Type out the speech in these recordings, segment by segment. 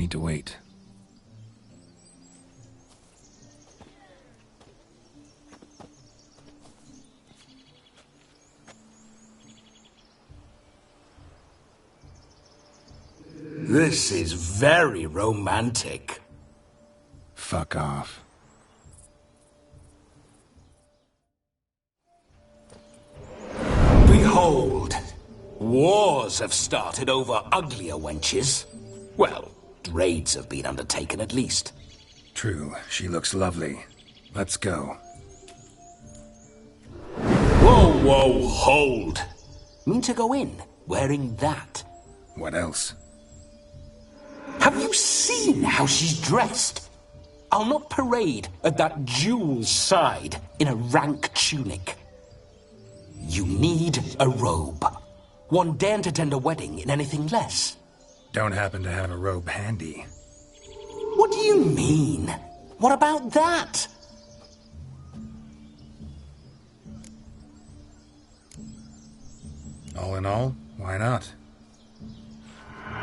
need to wait. This is very romantic. Fuck off. Behold, wars have started over uglier wenches. Well, raids have been undertaken at least. True, she looks lovely. Let's go. Whoa, whoa, hold. Mean to go in, wearing that? What else? Have you seen how she's dressed? I'll not parade at that jewel's side in a rank tunic. You need a robe. One daren't attend a wedding in anything less. Don't happen to have a robe handy. What do you mean? What about that? All in all, why not?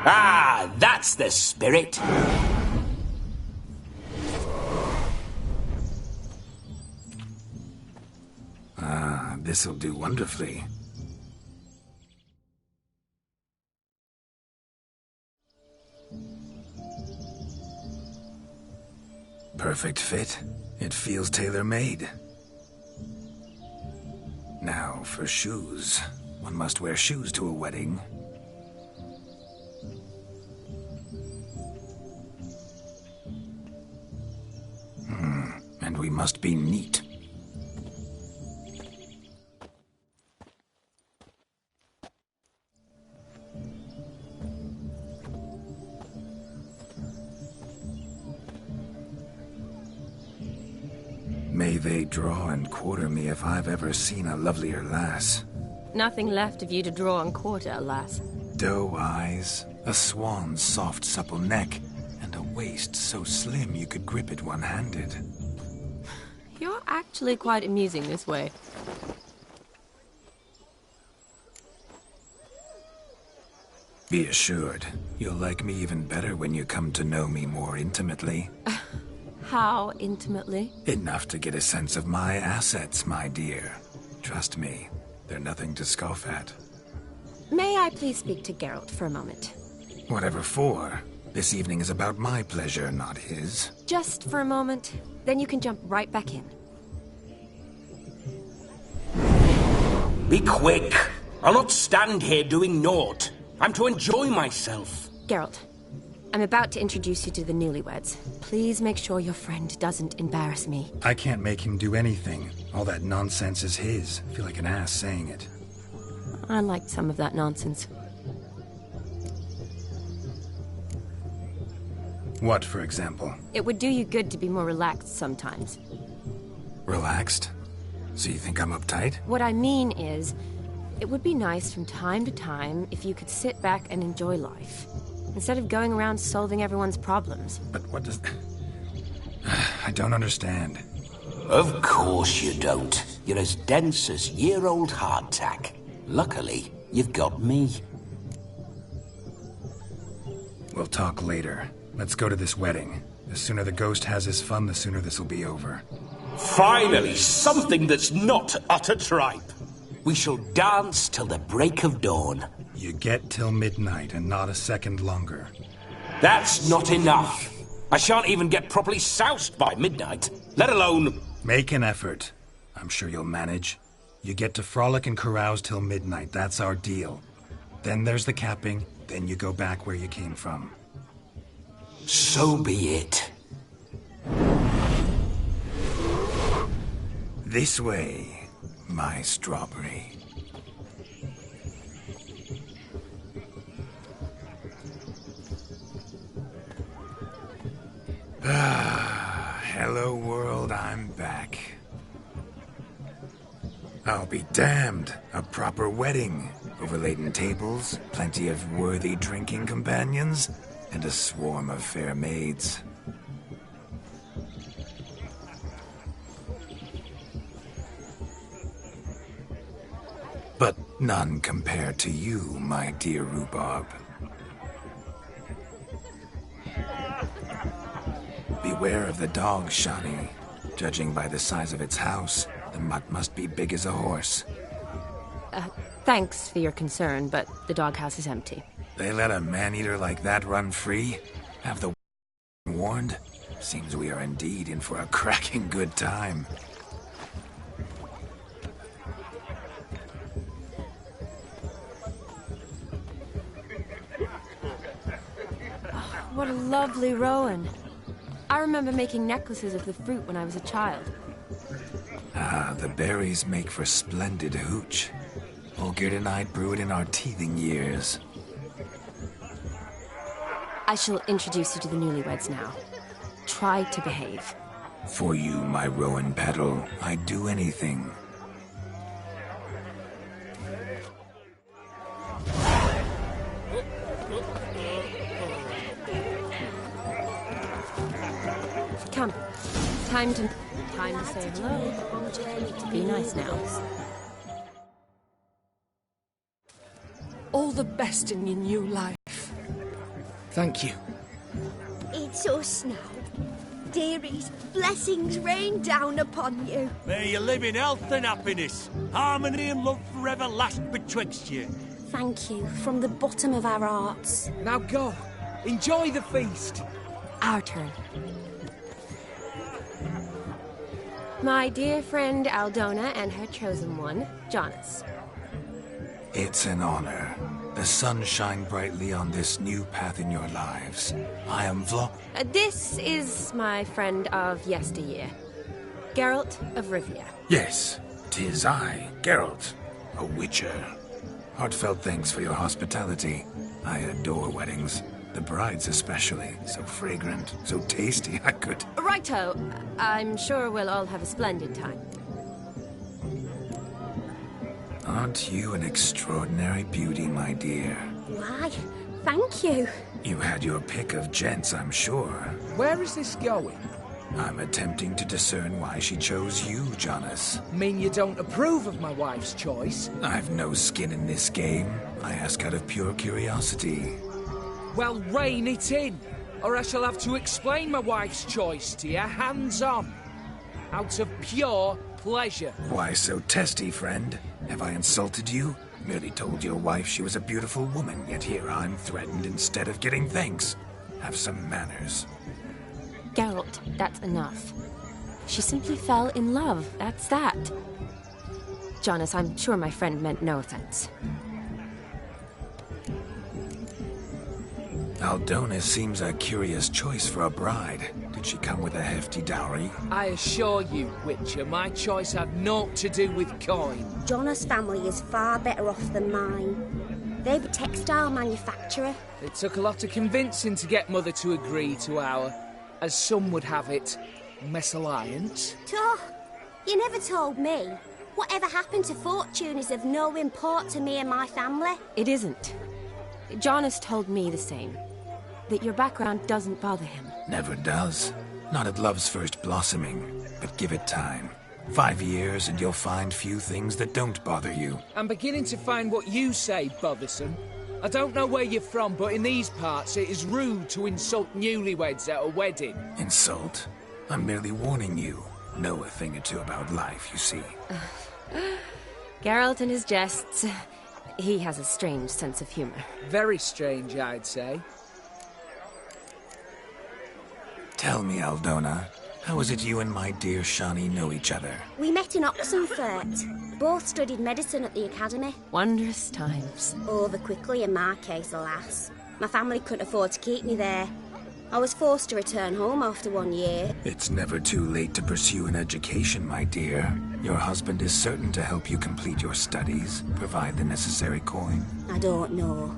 Ah, that's the spirit. Ah, this'll do wonderfully. Perfect fit. It feels tailor-made. Now, for shoes. One must wear shoes to a wedding. And we must be neat. May they draw and quarter me if I've ever seen a lovelier lass. Nothing left of you to draw and quarter, alas. Doe eyes, a swan's soft supple neck, and a waist so slim you could grip it one-handed. You're actually quite amusing this way. Be assured, you'll like me even better when you come to know me more intimately. How intimately? Enough to get a sense of my assets, my dear. Trust me, they're nothing to scoff at. May I please speak to Geralt for a moment? Whatever for. This evening is about my pleasure, not his. Just for a moment, then you can jump right back in. Be quick. I'll not stand here doing naught. I'm to enjoy myself. Geralt, I'm about to introduce you to the newlyweds. Please make sure your friend doesn't embarrass me. I can't make him do anything. All that nonsense is his. I feel like an ass saying it. I liked some of that nonsense. What, for example? It would do you good to be more relaxed sometimes. Relaxed? So you think I'm uptight? What I mean is, it would be nice from time to time if you could sit back and enjoy life, instead of going around solving everyone's problems. But what does... I don't understand. Of course you don't. You're as dense as year-old hardtack. Luckily, you've got me. We'll talk later. Let's go to this wedding. The sooner the ghost has his fun, the sooner this'll be over. Finally, something that's not utter tripe. We shall dance till the break of dawn. You get till midnight and not a second longer. That's not enough. I shan't even get properly soused by midnight, let alone... Make an effort. I'm sure you'll manage. You get to frolic and carouse till midnight, that's our deal. Then there's the capping, then you go back where you came from. So be it. This way, my strawberry. Hello world, I'm back. I'll be damned. A proper wedding. Overladen tables, plenty of worthy drinking companions, and a swarm of fair maids. But none compared to you, my dear rhubarb. Beware of the dog, Shani. Judging by the size of its house, the mutt must be big as a horse. Thanks for your concern, but the doghouse is empty. They let a man-eater like that run free? Have the warned? Seems we are indeed in for a cracking good time. What a lovely rowan. I remember making necklaces of the fruit when I was a child. Ah, the berries make for splendid hooch. Olgerd and I brew it in our teething years. I shall introduce you to the newlyweds now. Try to behave. For you, my rowan petal, I'd do anything. Come. Time to say hello. Be nice now. All the best in your new life. Thank you. It's us now. Dearies, blessings rain down upon you. May you live in health and happiness. Harmony and love forever last betwixt you. Thank you from the bottom of our hearts. Now go. Enjoy the feast. Our turn. My dear friend Aldona and her chosen one, Jonas. It's an honor. The sun shine brightly on this new path in your lives. I am This is my friend of yesteryear, Geralt of Rivia. Yes, 'tis I, Geralt, a witcher. Heartfelt thanks for your hospitality. I adore weddings. The brides especially. So fragrant, so tasty, I could... Righto. I'm sure we'll all have a splendid time. Aren't you an extraordinary beauty, my dear? Why, thank you. You had your pick of gents, I'm sure. Where is this going? I'm attempting to discern why she chose you, Jonas. Mean you don't approve of my wife's choice? I've no skin in this game. I ask out of pure curiosity. Well, rein it in, or I shall have to explain my wife's choice to you hands-on. Out of pure pleasure. Why so testy, friend? Have I insulted you? Merely told your wife she was a beautiful woman, yet here I'm threatened instead of getting thanks. Have some manners. Geralt, that's enough. She simply fell in love, that's that. Jonas, I'm sure my friend meant no offense. Aldona seems a curious choice for a bride. Did she come with a hefty dowry? I assure you, Witcher, my choice had naught to do with coin. Jonas' family is far better off than mine. They're a textile manufacturer. It took a lot of convincing to get Mother to agree to our, as some would have it, mesalliance. You never told me. Whatever happened to fortune is of no import to me and my family. It isn't. Jonas told me the same. That your background doesn't bother him. Never does. Not at love's first blossoming. But give it time. 5 years and you'll find few things that don't bother you. I'm beginning to find what you say bothersome. I don't know where you're from, but in these parts it is rude to insult newlyweds at a wedding. Insult? I'm merely warning you. Know a thing or two about life, you see. Geralt and his jests. He has a strange sense of humor. Very strange, I'd say. Tell me, Aldona, how is it you and my dear Shani know each other? We met in Oxenfurt. Both studied medicine at the academy. Wondrous times. Over quickly in my case, alas. My family couldn't afford to keep me there. I was forced to return home after 1 year. It's never too late to pursue an education, my dear. Your husband is certain to help you complete your studies, provide the necessary coin. I don't know.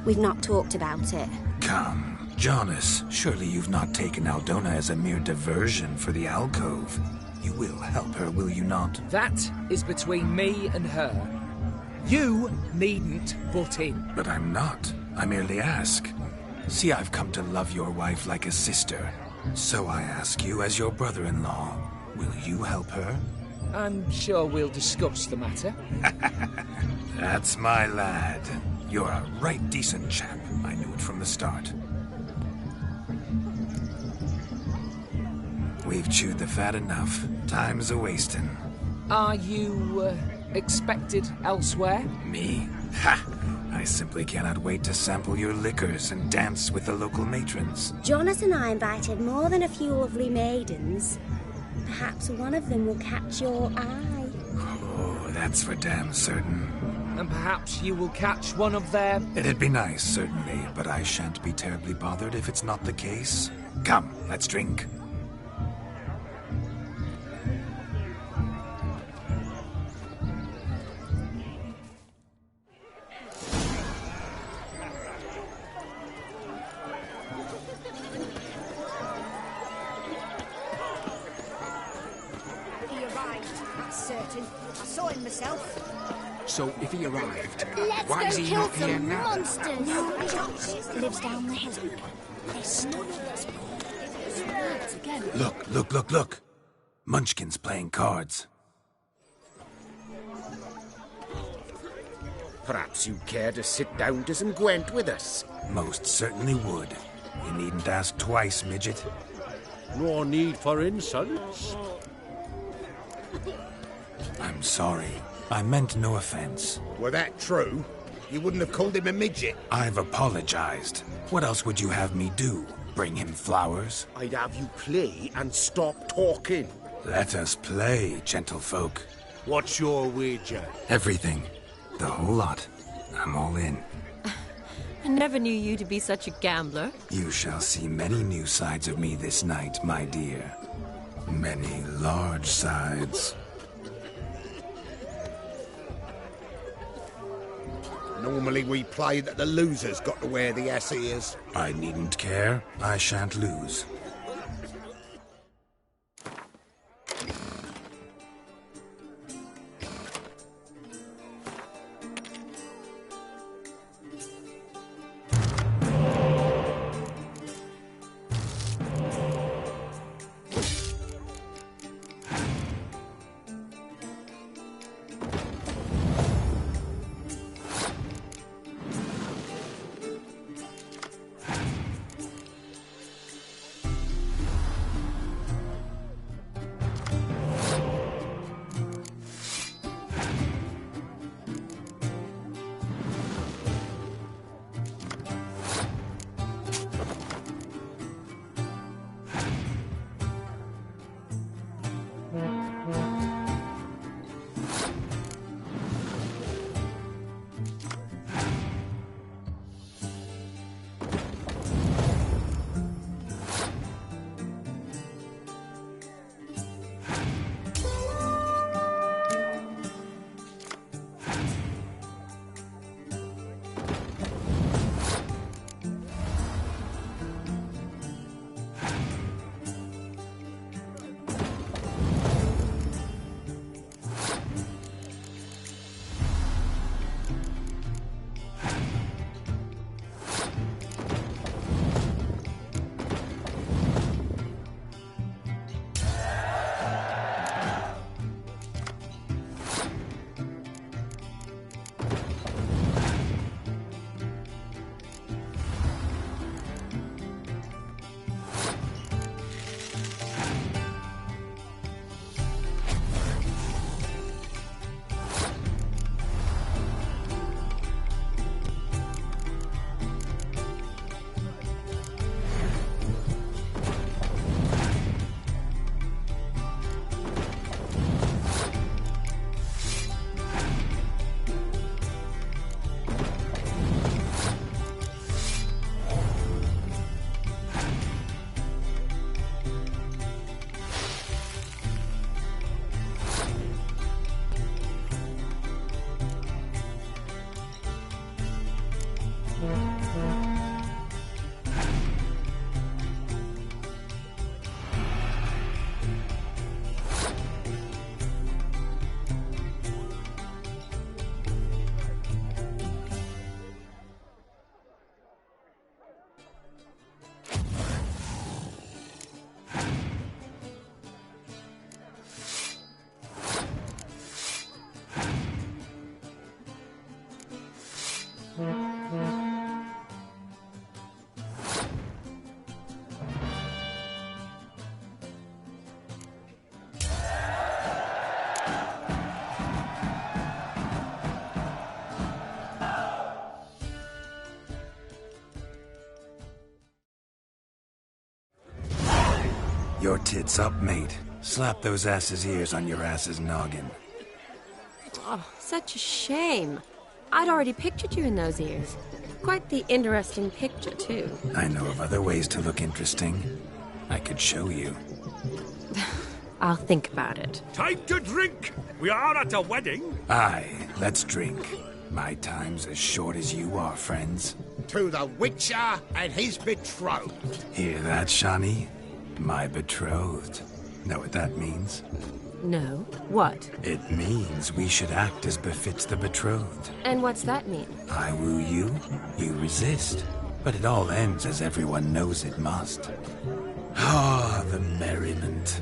We've not talked about it. Come. Jonas, surely you've not taken Aldona as a mere diversion for the alcove. You will help her, will you not? That is between me and her. You needn't butt in. But I'm not. I merely ask. See, I've come to love your wife like a sister. So I ask you, as your brother-in-law, will you help her? I'm sure we'll discuss the matter. That's my lad. You're a right decent chap. I knew it from the start. We've chewed the fat enough. Time's a-wasting. Are you, expected elsewhere? Me? Ha! I simply cannot wait to sample your liquors and dance with the local matrons. Jonas and I invited more than a few lovely maidens. Perhaps one of them will catch your eye. Oh, that's for damn certain. And perhaps you will catch one of their... It'd be nice, certainly, but I shan't be terribly bothered if it's not the case. Come, let's drink. He arrived, that's certain. I saw him myself. So, if he arrived, Let's why go is he kill not here some now? monsters. No, Jonas lives down the hill. They stole us again. Look. Munchkin's playing cards. Perhaps you'd care to sit down to some Gwent with us. Most certainly would. You needn't ask twice, midget. No need for insults. I'm sorry. I meant no offense. Were that true, you wouldn't have called him a midget. I've apologized. What else would you have me do? Bring him flowers? I'd have you play and stop talking. Let us play, gentlefolk. What's your wager? Everything. The whole lot. I'm all in. I never knew you to be such a gambler. You shall see many new sides of me this night, my dear. Many large sides. Normally we play that the loser's got to wear the ass ears. I needn't care. I shan't lose. Your tits up, mate. Slap those asses' ears on your ass's noggin. Oh, such a shame. I'd already pictured you in those ears. Quite the interesting picture, too. I know of other ways to look interesting. I could show you. I'll think about it. Time to drink! We are at a wedding. Aye, let's drink. My time's as short as you are, friends. To the Witcher and his betrothed. Hear that, Shani? My betrothed. Know what that means? No. What? It means we should act as befits the betrothed. And what's that mean? I woo you, you resist. But it all ends as everyone knows it must. Ah, the merriment.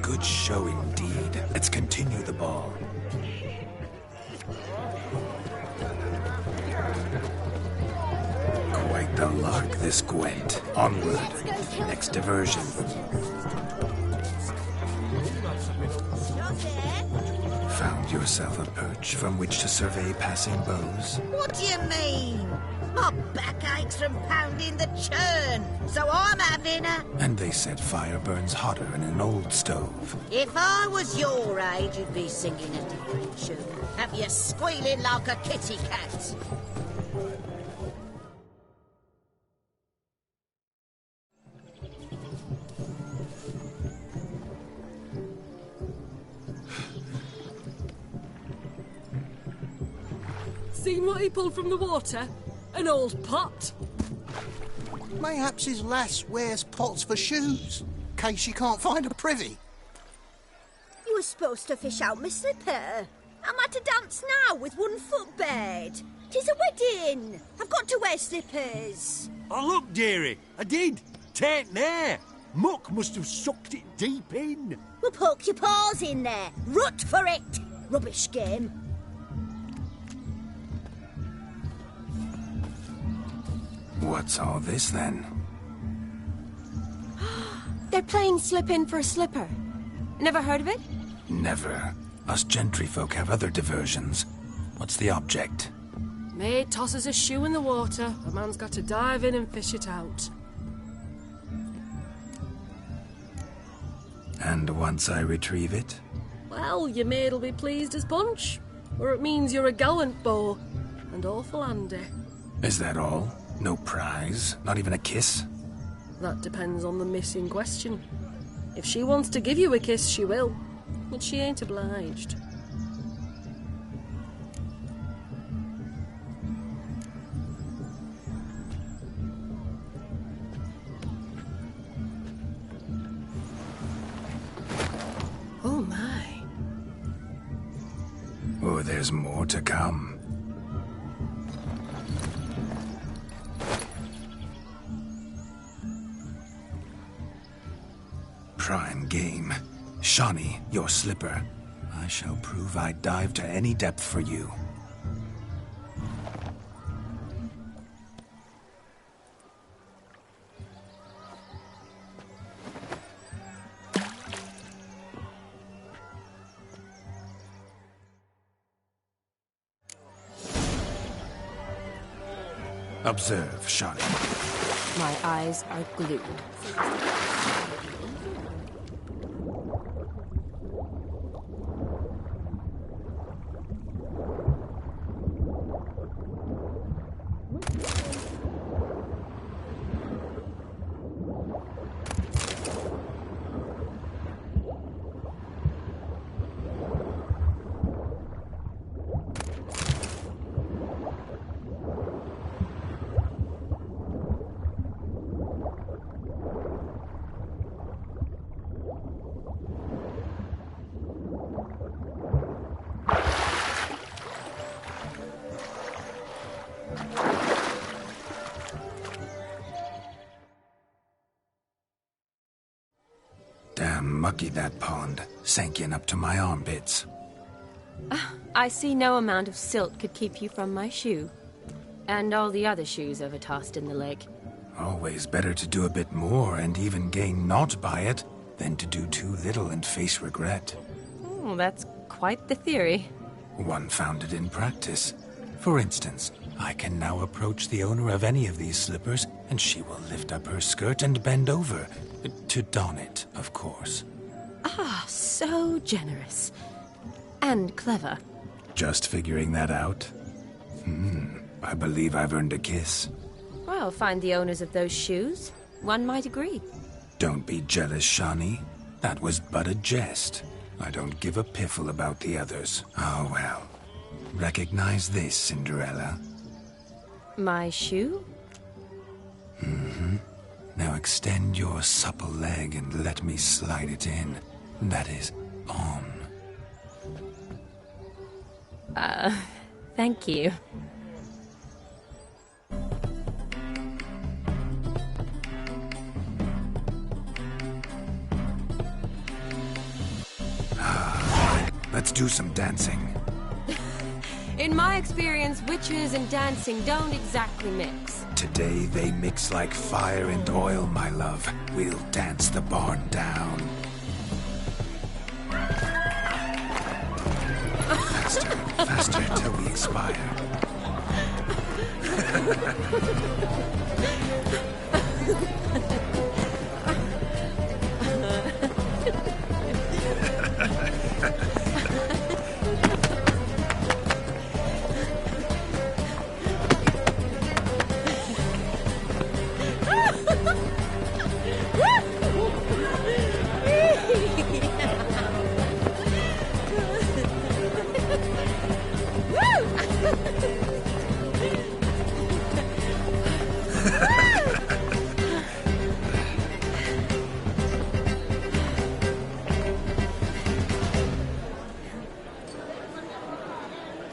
Good show indeed. Let's continue the ball. Quite the lark, this Gwent. Onward. Next diversion. Found yourself a perch from which to survey passing bows? What do you mean? My back aches from pounding the churn, so I'm having a... And they said fire burns hotter in an old stove. If I was your age, you'd be singing a different tune. Have you squealing like a kitty cat? Seen what he pulled from the water? An old pot. Mayhaps his lass wears pots for shoes, in case she can't find a privy. You were supposed to fish out my slipper. I'm at a dance now with one foot bared. 'Tis a wedding. I've got to wear slippers. Oh, look, dearie. I did. Tain't there. Muck must have sucked it deep in. Well, poke your paws in there. Rut for it. Rubbish game. What's all this, then? They're playing slip in for a slipper. Never heard of it? Never. Us gentry folk have other diversions. What's the object? Maid tosses a shoe in the water. A man's got to dive in and fish it out. And once I retrieve it? Well, your maid'll be pleased as punch. Or it means you're a gallant beau. And awful handy. Is that all? No prize? Not even a kiss? That depends on the miss in question. If she wants to give you a kiss, she will. But she ain't obliged. Oh my. Oh, there's more to come. Prime game. Shani, your slipper. I shall prove I'd dive to any depth for you. Observe, Shani. My eyes are glued. Damn mucky, that pond. Sank in up to my armpits. I see no amount of silt could keep you from my shoe. And all the other shoes ever tossed in the lake. Always better to do a bit more and even gain naught by it than to do too little and face regret. Oh, that's quite the theory. One founded in practice. For instance, I can now approach the owner of any of these slippers, and she will lift up her skirt and bend over. To don it, of course. Ah, so generous. And clever. Just figuring that out? I believe I've earned a kiss. Well, find the owners of those shoes. One might agree. Don't be jealous, Shani. That was but a jest. I don't give a piffle about the others. Oh, well. Recognize this, Cinderella? My shoe? Now extend your supple leg and let me slide it in. That is, on. Thank you. Let's do some dancing. In my experience, witches and dancing don't exactly mix. Today they mix like fire and oil, my love. We'll dance the barn down. Faster, faster till we expire.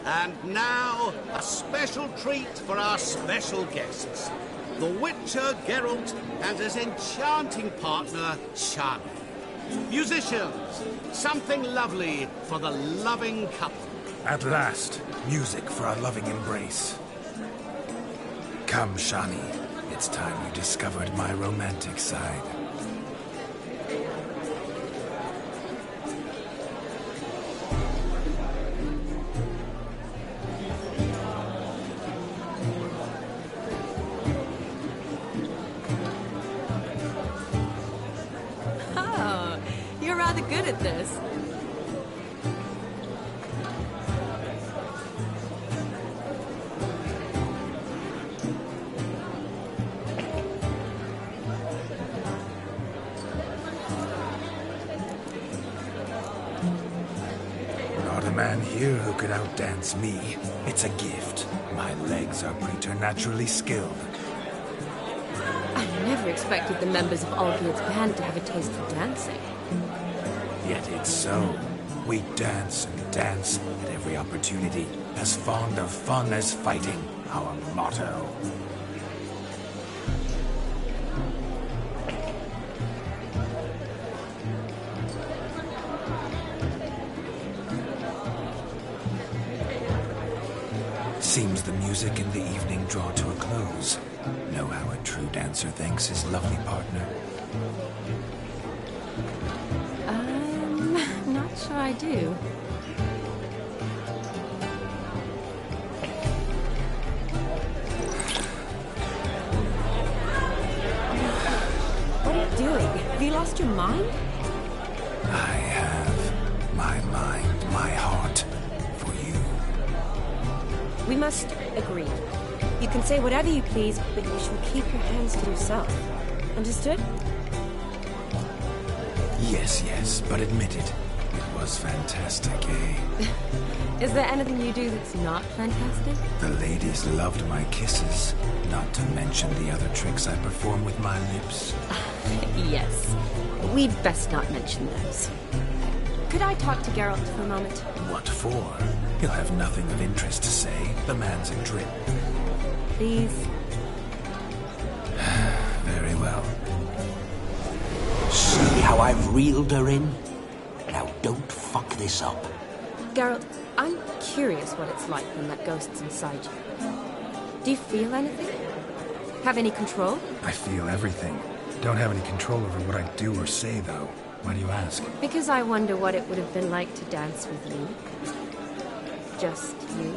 And now, a special treat for our special guests. The Witcher, Geralt, and his enchanting partner, Shani. Musicians, something lovely for the loving couple. At last, music for our loving embrace. Come, Shani. It's time you discovered my romantic side. Oh, you're rather good at this. Not a man here who could outdance me. It's a gift. My legs are preternaturally skilled. I never expected the members of Olgierd's band to have a taste for dancing. Yet it's so. We dance and dance at every opportunity, as fond of fun as fighting, our motto. Seems the music and the evening draw to a close. Know how a true dancer thanks his lovely partner? Not sure I do. What are you doing? Have you lost your mind? I have my mind, my heart, for you. We must agree. You can say whatever you please, but you shall keep your hands to yourself. Understood? Yes, but admit it. It was fantastic, eh? Is there anything you do that's not fantastic? The ladies loved my kisses, not to mention the other tricks I perform with my lips. Yes. We'd best not mention those. Could I talk to Geralt for a moment? What for? He'll have nothing of interest to say. The man's a drip. Please? Very well. See how I've reeled her in? Now don't fuck this up. Geralt, I'm curious what it's like when that ghost's inside you. Do you feel anything? Have any control? I feel everything. Don't have any control over what I do or say, though. Why do you ask? Because I wonder what it would have been like to dance with you. Just you.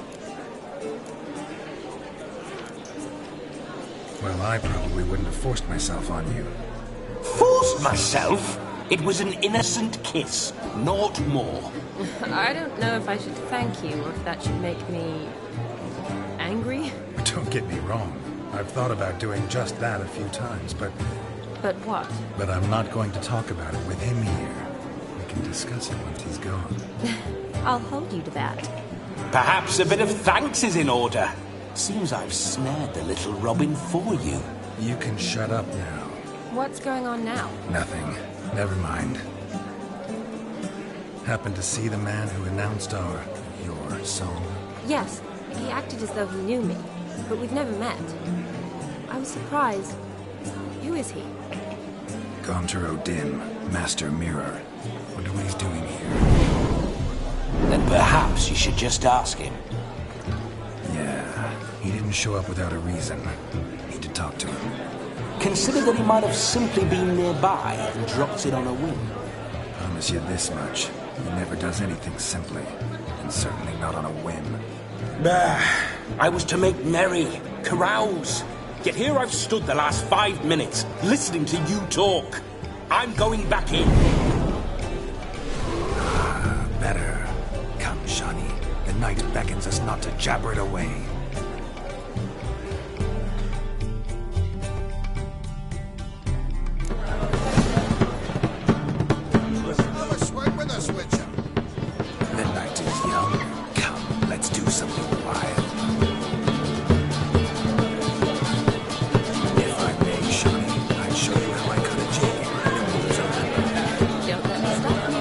Well, I probably wouldn't have forced myself on you. Forced myself? It was an innocent kiss, naught more. I don't know if I should thank you or if that should make me... angry? Don't get me wrong. I've thought about doing just that a few times, but... But what? But I'm not going to talk about it with him here. We can discuss it once he's gone. I'll hold you to that. Perhaps a bit of thanks is in order. Seems I've snared the little Robin for you. You can shut up now. What's going on now? Nothing. Never mind. Happened to see the man who announced your song? Yes, he acted as though he knew me, but we've never met. I was surprised. Who is he? Gaunter O'Dim, Master Mirror. Wonder what he's doing here. Then perhaps you should just ask him. Yeah, he didn't show up without a reason. Need to talk to him. Consider that he might have simply been nearby and dropped it on a whim. Promise you this much. He never does anything simply, and certainly not on a whim. I was to make merry, carouse. Yet here I've stood the last 5 minutes, listening to you talk. I'm going back in. Better. Come, Shani. The night beckons us not to jabber it away. The night is young. Come, let's do something wild. If I may, Shani, I'd show you how I cut a jig. Don't let me stop you.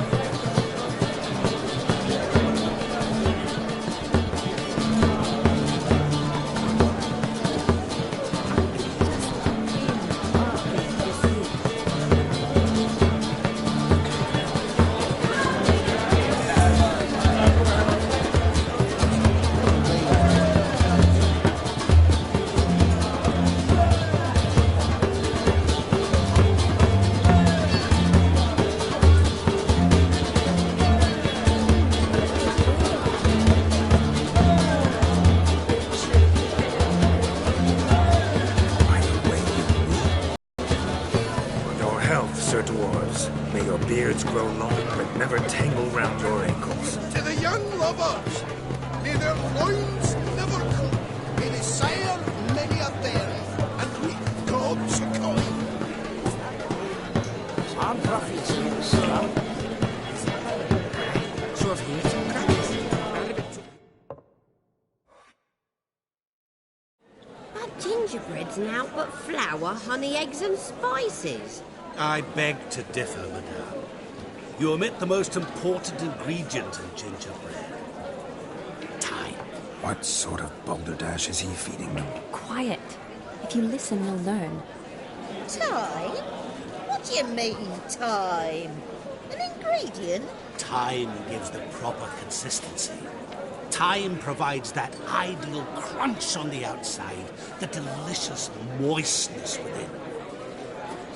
Sir Dwarves, may your beards grow long, but never tangle round your ankles. To the young lovers, may their loins never cool. May they sire many a bear and reap gobs of coin. Our prophets here, sir. So have here to practice. That gingerbread's now but flour, honey, eggs and spices. I beg to differ, madame. You omit the most important ingredient in gingerbread. Time. What sort of balderdash is he feeding them? Quiet. If you listen, you'll learn. Time? What do you mean, time? An ingredient? Time gives the proper consistency. Time provides that ideal crunch on the outside, the delicious moistness within.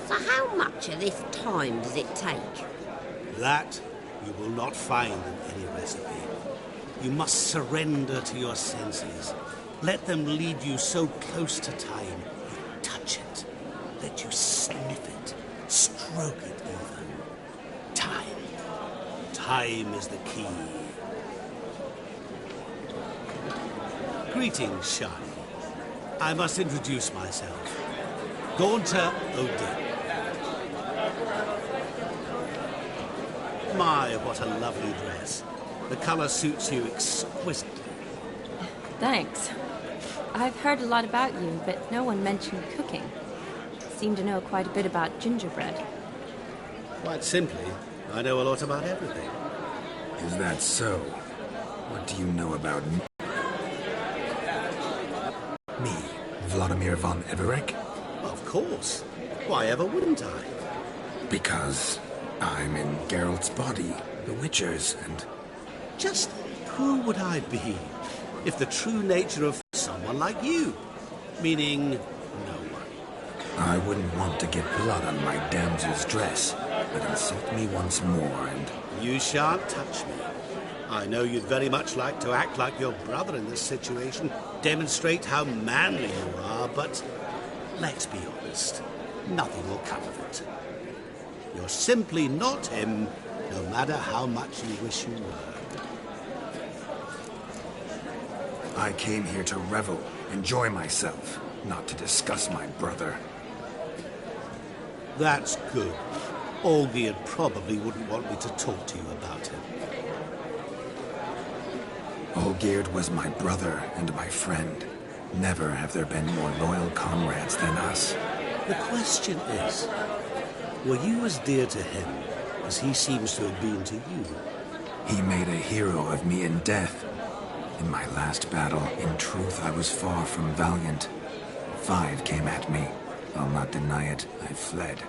So how much of this time does it take? That you will not find in any recipe. You must surrender to your senses. Let them lead you so close to time, you touch it. Let you sniff it, stroke it even. Time. Time is the key. Greetings, Shani. I must introduce myself. Gaunter O'Dim. My, what a lovely dress. The colour suits you exquisitely. Thanks. I've heard a lot about you, but no one mentioned cooking. Seem to know quite a bit about gingerbread. Quite simply, I know a lot about everything. Is that so? What do you know about me? Me, Vladimir von Everec? Of course. Why ever wouldn't I? Because I'm in Geralt's body, the Witcher's, and... Just who would I be if the true nature of someone like you? Meaning, no one. I wouldn't want to get blood on my damsel's dress, but insult me once more and... You shan't touch me. I know you'd very much like to act like your brother in this situation, demonstrate how manly you are, but let's be honest. Nothing will come of it. You're simply not him, no matter how much you wish you were. I came here to revel, enjoy myself, not to discuss my brother. That's good. Olgierd probably wouldn't want me to talk to you about him. Olgierd was my brother and my friend. Never have there been more loyal comrades than us. The question is, were you as dear to him as he seems to have been to you? He made a hero of me in death. In my last battle, in truth, I was far from valiant. 5 came at me. I'll not deny it, I fled.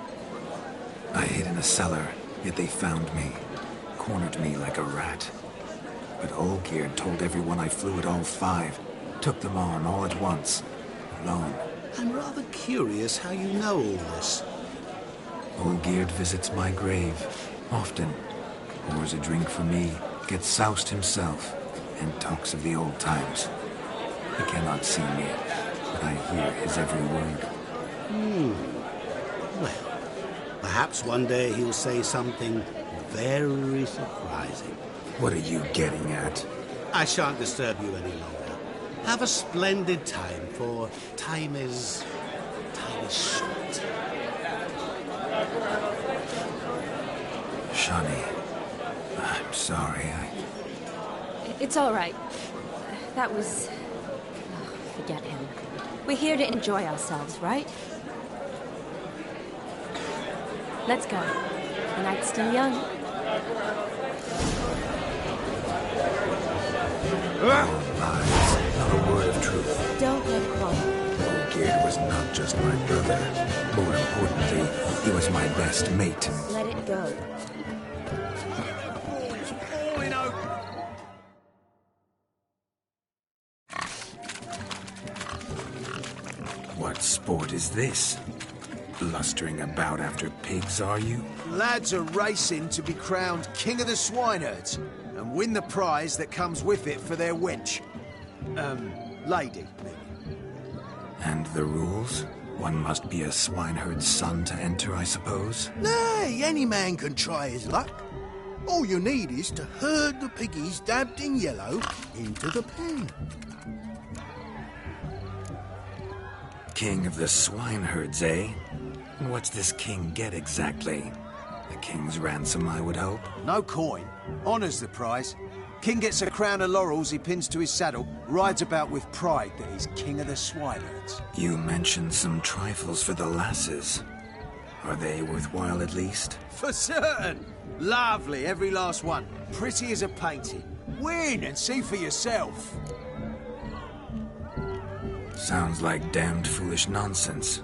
I hid in a cellar, yet they found me, cornered me like a rat. But Olgierd told everyone I flew at all 5, took them on all at once, alone. I'm rather curious how you know all this. Olgierd visits my grave, often. Pours a drink for me, gets soused himself, and talks of the old times. He cannot see me, but I hear his every word. Well, perhaps one day he'll say something very surprising. What are you getting at? I shan't disturb you any longer. Have a splendid time, for time is short. Shani, I'm sorry, It's all right. That was... Oh, forget him. We're here to enjoy ourselves, right? Let's go. The night's still young. All lies, not a word of truth. Don't let it go. Olgierd was not just my brother. More importantly, he was my best mate. Let it go. What sport is this? Blustering about after pigs, are you? Lads are racing to be crowned King of the Swineherds and win the prize that comes with it for their wench. Lady, maybe. And the rules? One must be a swineherd's son to enter, I suppose? Nay, any man can try his luck. All you need is to herd the piggies dabbed in yellow into the pen. King of the swineherds, eh? What's this king get exactly? The king's ransom, I would hope? No coin. Honours the prize. King gets a crown of laurels he pins to his saddle, rides about with pride that he's king of the swineherds. You mentioned some trifles for the lasses. Are they worthwhile at least? For certain. Lovely, every last one. Pretty as a painting. Win and see for yourself. Sounds like damned foolish nonsense.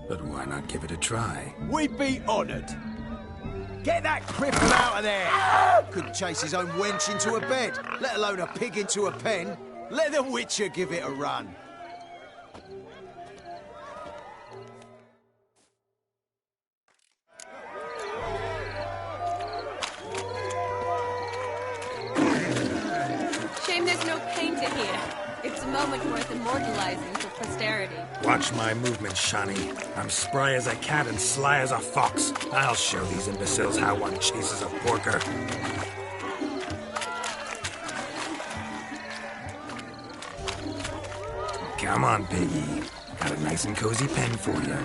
But why not give it a try? We'd be honoured. Get that cripple out of there! Couldn't chase his own wench into a bed, let alone a pig into a pen. Let the Witcher give it a run. Shame there's no painter here. It's a moment worth immortalizing for posterity. Watch my movements, Shani. I'm spry as a cat and sly as a fox. I'll show these imbeciles how one chases a porker. Come on, piggy. Got a nice and cozy pen for you.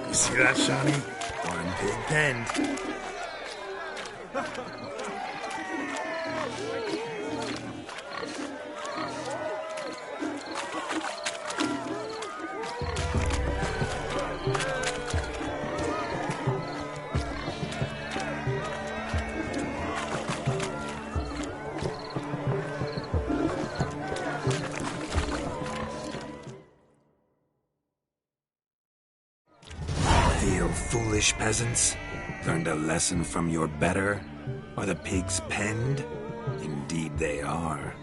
You see that, Shani? One pig penned. Foolish peasants? Learned a lesson from your better? Are the pigs penned? Indeed they are.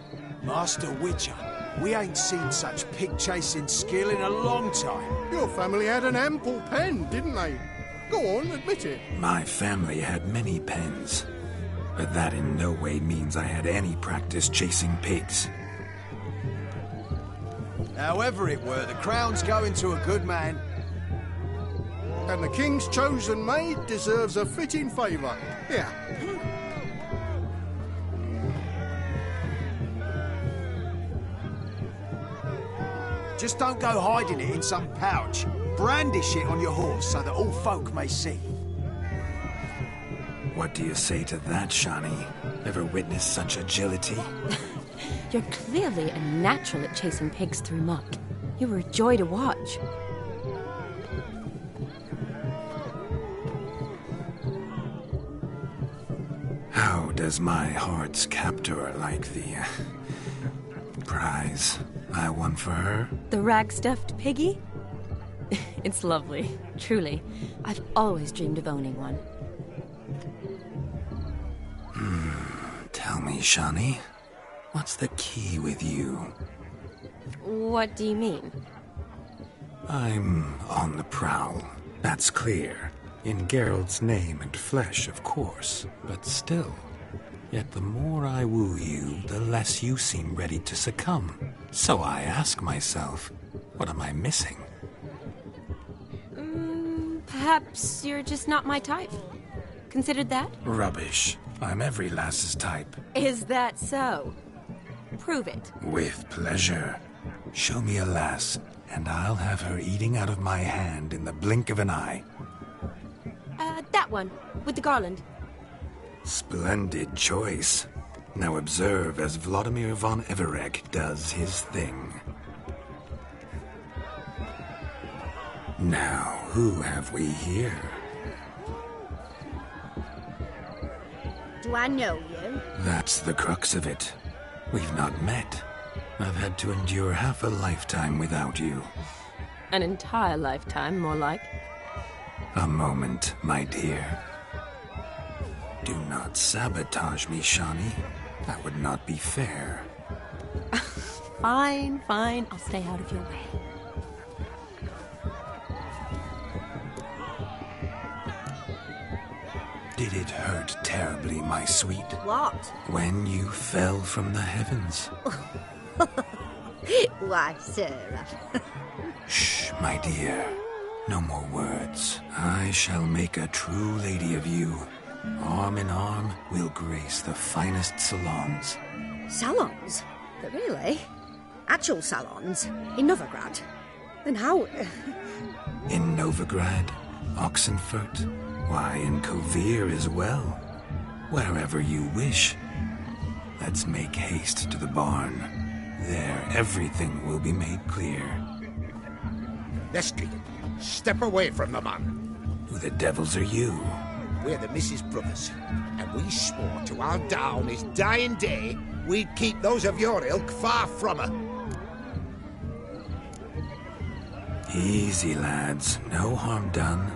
Master Witcher, we ain't seen such pig-chasing skill in a long time. Your family had an ample pen, didn't they? Go on, admit it. My family had many pens, but that in no way means I had any practice chasing pigs. However it were, the crown's going to a good man. And the king's chosen maid deserves a fitting favour. Here. Just don't go hiding it in some pouch. Brandish it on your horse so that all folk may see. What do you say to that, Shani? Ever witnessed such agility? You're clearly a natural at chasing pigs through muck. You were a joy to watch. How does my heart's captor like the prize I won for her? The rag-stuffed piggy? It's lovely, truly. I've always dreamed of owning one. Tell me, Shani, what's the key with you? What do you mean? I'm on the prowl, that's clear. In Geralt's name and flesh, of course, but still. Yet the more I woo you, the less you seem ready to succumb. So I ask myself, what am I missing? Perhaps you're just not my type. Considered that? Rubbish. I'm every lass's type. Is that so? Prove it. With pleasure. Show me a lass, and I'll have her eating out of my hand in the blink of an eye. That one, with the garland. Splendid choice. Now observe as Vladimir von Everec does his thing. Now, who have we here? Do I know you? That's the crux of it. We've not met. I've had to endure half a lifetime without you. An entire lifetime, more like. A moment, my dear. Do not sabotage me, Shani. That would not be fair. Fine, fine. I'll stay out of your way. Did it hurt terribly, my sweet? What? When you fell from the heavens? Why, Sarah. Shh, my dear. No more words. I shall make a true lady of you. Arm in arm, we'll grace the finest salons. Salons? Really? Actual salons? In Novigrad? Then how... In Novigrad, Oxenfurt, why, in Kovir as well. Wherever you wish. Let's make haste to the barn. There, everything will be made clear. Leslie, step away from the man. Who the devils are you? We're the Mrs. Brothers, and we swore to our down his dying day we'd keep those of your ilk far from her. Easy, lads. No harm done.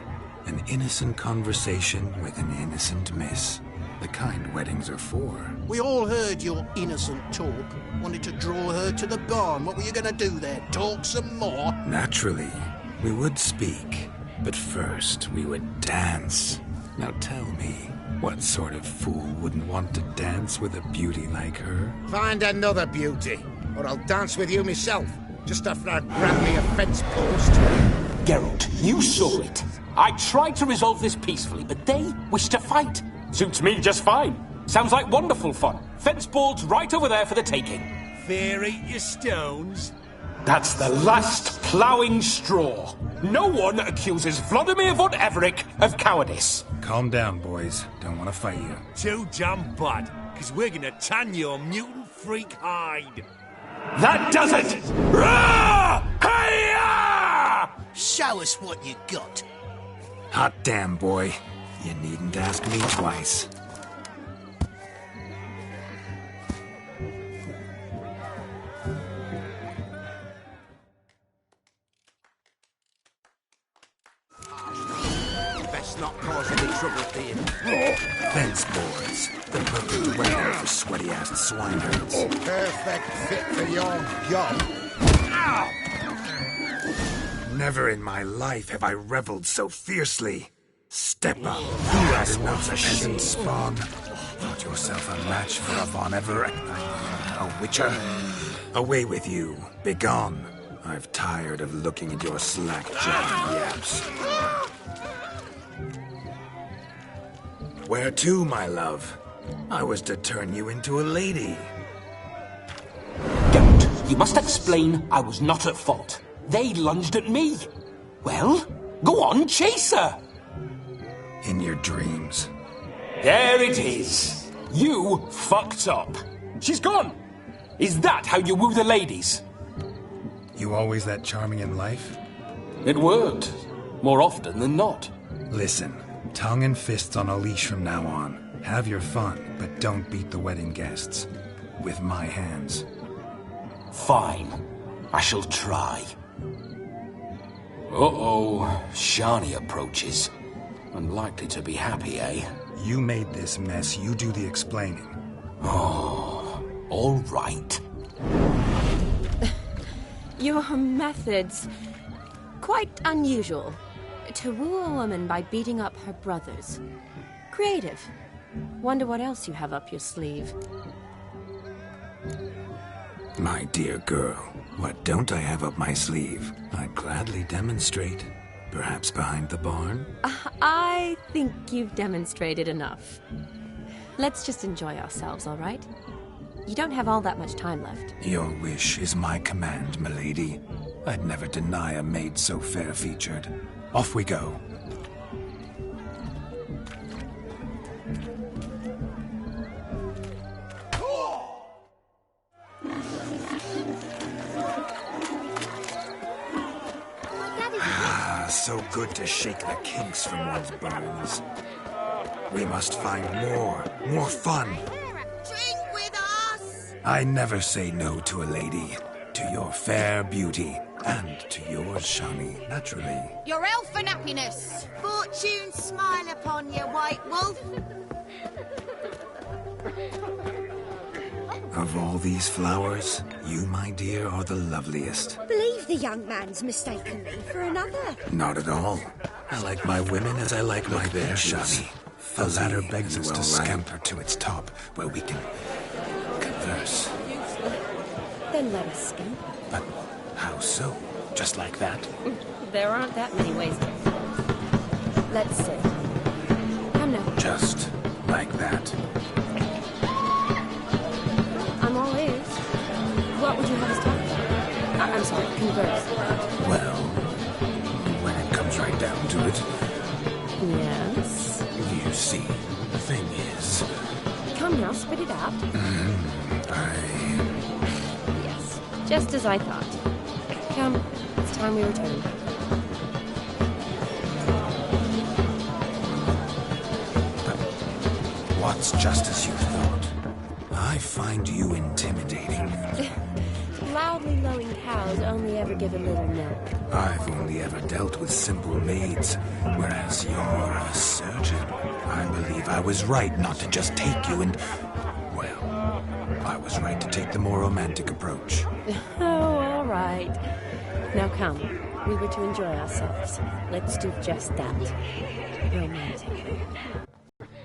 An innocent conversation with an innocent miss. The kind weddings are for. We all heard your innocent talk. Wanted to draw her to the barn. What were you going to do there? Talk some more? Naturally. We would speak. But first, we would dance. Now tell me, what sort of fool wouldn't want to dance with a beauty like her? Find another beauty, or I'll dance with you myself, just after I'd grab me a fence post. Geralt, you saw it. I tried to resolve this peacefully, but they wish to fight. Suits me just fine. Sounds like wonderful fun. Fence boards right over there for the taking. Fear eat your stones. That's the last ploughing straw. No one accuses Vladimir von Everec of cowardice. Calm down, boys. Don't want to fight you. Too damn bad, because we're going to tan your mutant freak hide. That does it! Rah! Hi-ya! Show us what you got. Hot damn, boy. You needn't ask me twice. Best not cause any trouble for you. Fence boards. The perfect weather for sweaty-assed swineherds. Perfect fit for your job. Ow! Never in my life have I reveled so fiercely. Step up, you rascals, peasant spawn. Thought yourself a match for a Von Everec. A witcher. Away with you. Begone. I've tired of looking at your slack-jawed yaps. Where to, my love? I was to turn you into a lady. Geralt, you must explain I was not at fault. They lunged at me. Well, go on, chase her. In your dreams. There it is. You fucked up. She's gone. Is that how you woo the ladies? You always that charming in life? It worked. More often than not. Listen, tongue and fists on a leash from now on. Have your fun, but don't beat the wedding guests. With my hands. Fine. I shall try. Uh-oh. Shani approaches. Unlikely to be happy, eh? You made this mess. You do the explaining. Oh, all right. Your methods... quite unusual. To woo a woman by beating up her brothers. Creative. Wonder what else you have up your sleeve. My dear girl, what don't I have up my sleeve? I'd gladly demonstrate. Perhaps behind the barn? I think you've demonstrated enough. Let's just enjoy ourselves, all right? You don't have all that much time left. Your wish is my command, milady. I'd never deny a maid so fair-featured. Off we go. So good to shake the kinks from one's bones. We must find more fun. Drink with us! I never say no to a lady. To your fair beauty, and to yours, Shani, naturally. Your elfin happiness! Fortune smile upon you, White Wolf! Of all these flowers, you, my dear, are the loveliest. Believe the young man's mistaken me for another. Not at all. I like my women as I like my bear, Shani. The ladder begs us to scamper to its top, where we can converse. Then let us scamper. But how so? Just like that? There aren't that many ways to... Let's sit. Come now. Just like that. I'm all ears. What would you have us talk about? I'm sorry, converse. Well, when it comes right down to it... Yes? You see, the thing is... Come now, spit it out. Yes, just as I thought. Come, it's time we return. But what's just as you thought? I find you intimidating. Loudly lowing cows only ever give a little milk. I've only ever dealt with simple maids, whereas you're a surgeon. I believe I was right not to just take you and... Well, I was right to take the more romantic approach. Oh, all right. Now come, we were to enjoy ourselves. Let's do just that. Romantic.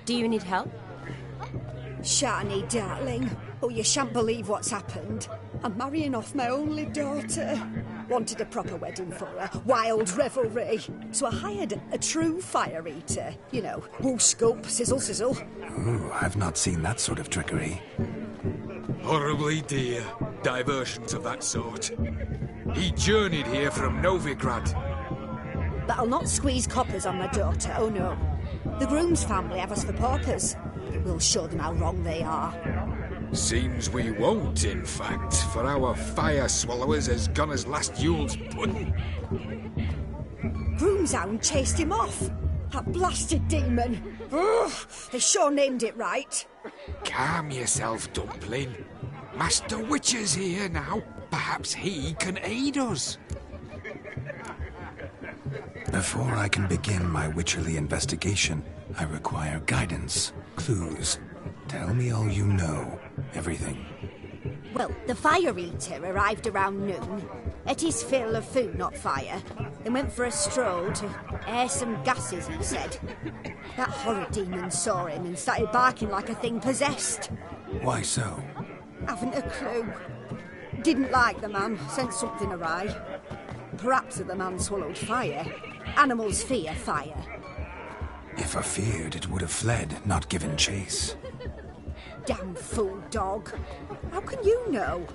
Do you need help? Shani, darling. Oh, you shan't believe what's happened. I'm marrying off my only daughter. Wanted a proper wedding for her. Wild revelry. So I hired a true fire eater. You know, woo scoop, sizzle sizzle. Ooh, I've not seen that sort of trickery. Horribly dear diversions of that sort. He journeyed here from Novigrad. But I'll not squeeze coppers on my daughter, oh no. The groom's family have us for paupers. We'll show them how wrong they are. Seems we won't, in fact, for our fire swallowers has gone as last Yule's pudding. Groomshound chased him off. That blasted demon. Ugh, they sure named it right. Calm yourself, Dumpling. Master Witcher's here now. Perhaps he can aid us. Before I can begin my witcherly investigation, I require guidance, clues. Tell me all you know. Everything. Well, the fire eater arrived around noon. Ate his fill of food, not fire. Then went for a stroll to air some gases, he said. That horrid demon saw him and started barking like a thing possessed. Why so? Haven't a clue. Didn't like the man, sent something awry. Perhaps the man swallowed fire. Animals fear fire. If I feared, it would have fled, not given chase. Damn fool dog. How can you know?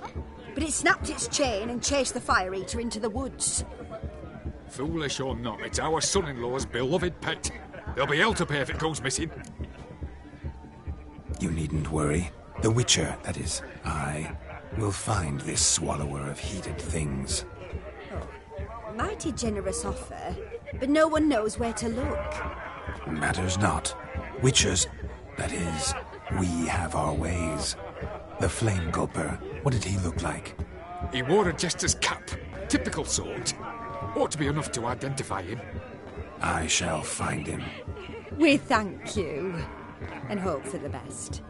But it snapped its chain and chased the fire eater into the woods. Foolish or not, it's our son-in-law's beloved pet. There'll be hell to pay if it goes missing. You needn't worry. The Witcher, that is, I, will find this swallower of heated things. Oh, mighty generous offer, but no one knows where to look. Matters not. Witchers, that is, we have our ways. The Flame Gulper, what did he look like? He wore a jester's cap. Typical sort. Ought to be enough to identify him. I shall find him. We thank you, and hope for the best.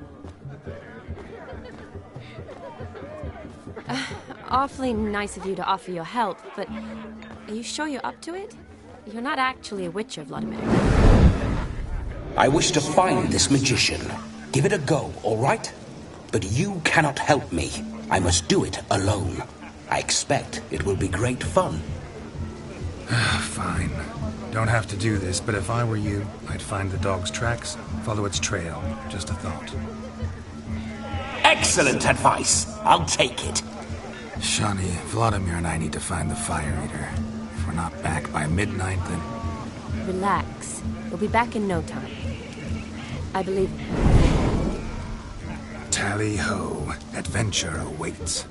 Awfully nice of you to offer your help, but are you sure you're up to it? You're not actually a witcher, Vladimir. I wish to find this magician. Give it a go, all right? But you cannot help me. I must do it alone. I expect it will be great fun. Fine. Don't have to do this, but if I were you, I'd find the dog's tracks, follow its trail. Just a thought. Excellent advice. I'll take it. Shani, Vladimir and I need to find the fire eater. If we're not back by midnight, then... Relax. We'll be back in no time. I believe in you. Tally-ho. Adventure awaits.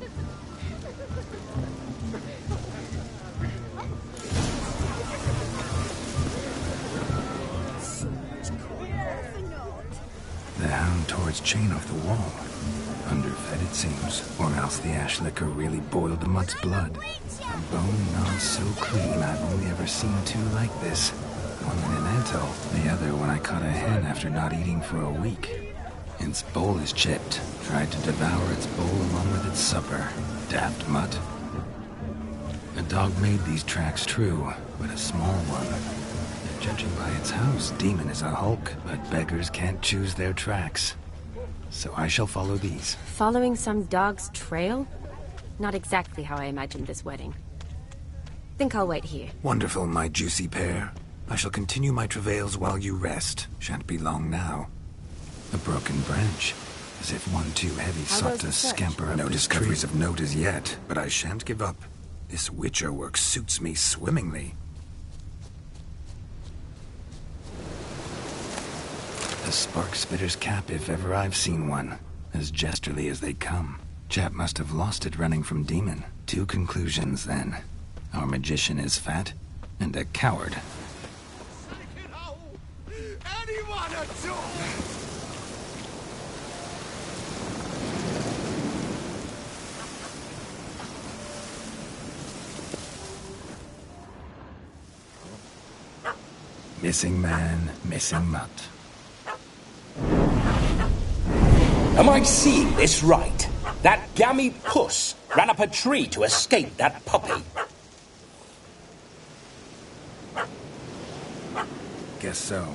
The hound tore its chain off the wall. Underfed, it seems. Or else the ash liquor really boiled the mutt's blood. A bone gnawed so clean, I've only ever seen two like this. One in an atoll, the other when I caught a hen after not eating for a week. Its bowl is chipped. Tried to devour its bowl along with its supper. Daft mutt. The dog made these tracks true, but a small one. Judging by its house, Demon is a hulk, but beggars can't choose their tracks. So I shall follow these. Following some dog's trail? Not exactly how I imagined this wedding. Think I'll wait here. Wonderful, my juicy pair. I shall continue my travails while you rest. Shan't be long now. A broken branch. As if one too heavy sought to scamper up. No discoveries of note as yet, but I shan't give up. This Witcher work suits me swimmingly. A spark spitter's cap if ever I've seen one. As jesterly as they come. Chap must have lost it running from Demon. Two conclusions then. Our magician is fat, and a coward. Anyone at all? Missing man, missing mutt. Am I seeing this right? That gammy puss ran up a tree to escape that puppy. Guess so.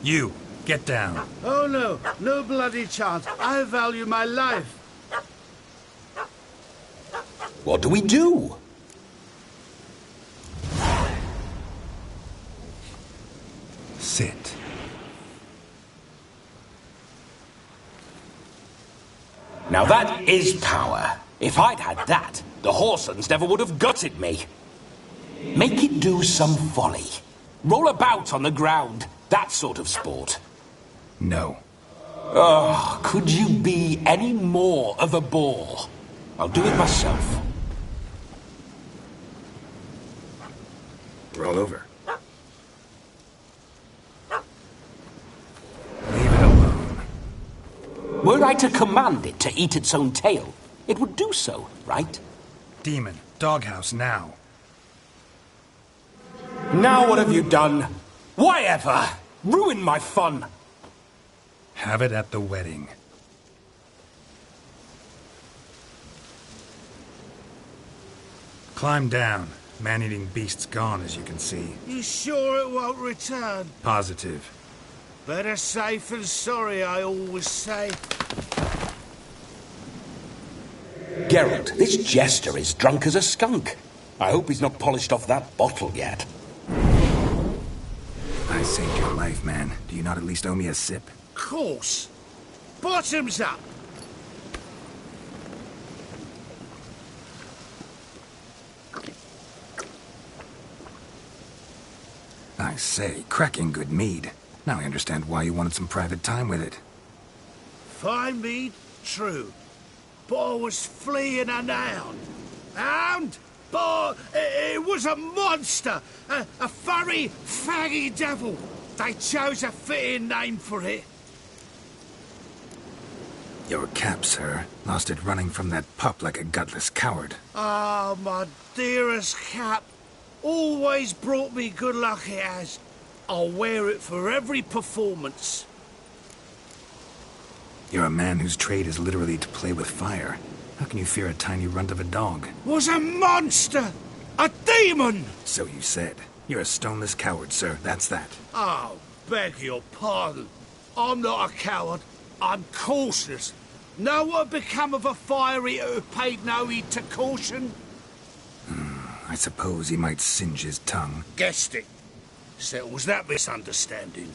You, get down. Oh no, no bloody chance. I value my life. What do we do? Sit. Now that is power. If I'd had that, the Horsons never would have gutted me. Make it do some folly. Roll about on the ground. That sort of sport. No. Oh, could you be any more of a bore? I'll do it myself. Roll over. Leave it alone. Were I to command it to eat its own tail, it would do so, right? Demon, doghouse now. Now what have you done? Why ever? Ruin my fun. Have it at the wedding. Climb down. Man-eating beast's gone, as you can see. You sure it won't return? Positive. Better safe than sorry, I always say. Geralt, this jester is drunk as a skunk. I hope he's not polished off that bottle yet. I saved your life, man. Do you not at least owe me a sip? Course. Bottoms up. I say, cracking good mead. Now I understand why you wanted some private time with it. Fine mead, true. But I was fleeing an hound. Hound? But it was a monster! A furry, faggy devil! They chose a fitting name for it. Your cap, sir. Lost it running from that pup like a gutless coward. Ah, my dearest cap. Always brought me good luck it has. I'll wear it for every performance. You're a man whose trade is literally to play with fire. How can you fear a tiny runt of a dog? Was a monster! A demon! So you said. You're a stoneless coward, sir. That's that. Oh, beg your pardon. I'm not a coward. I'm cautious. Know what had become of a fire eater who paid no heed to caution? I suppose he might singe his tongue. Guessed it. Settles that misunderstanding.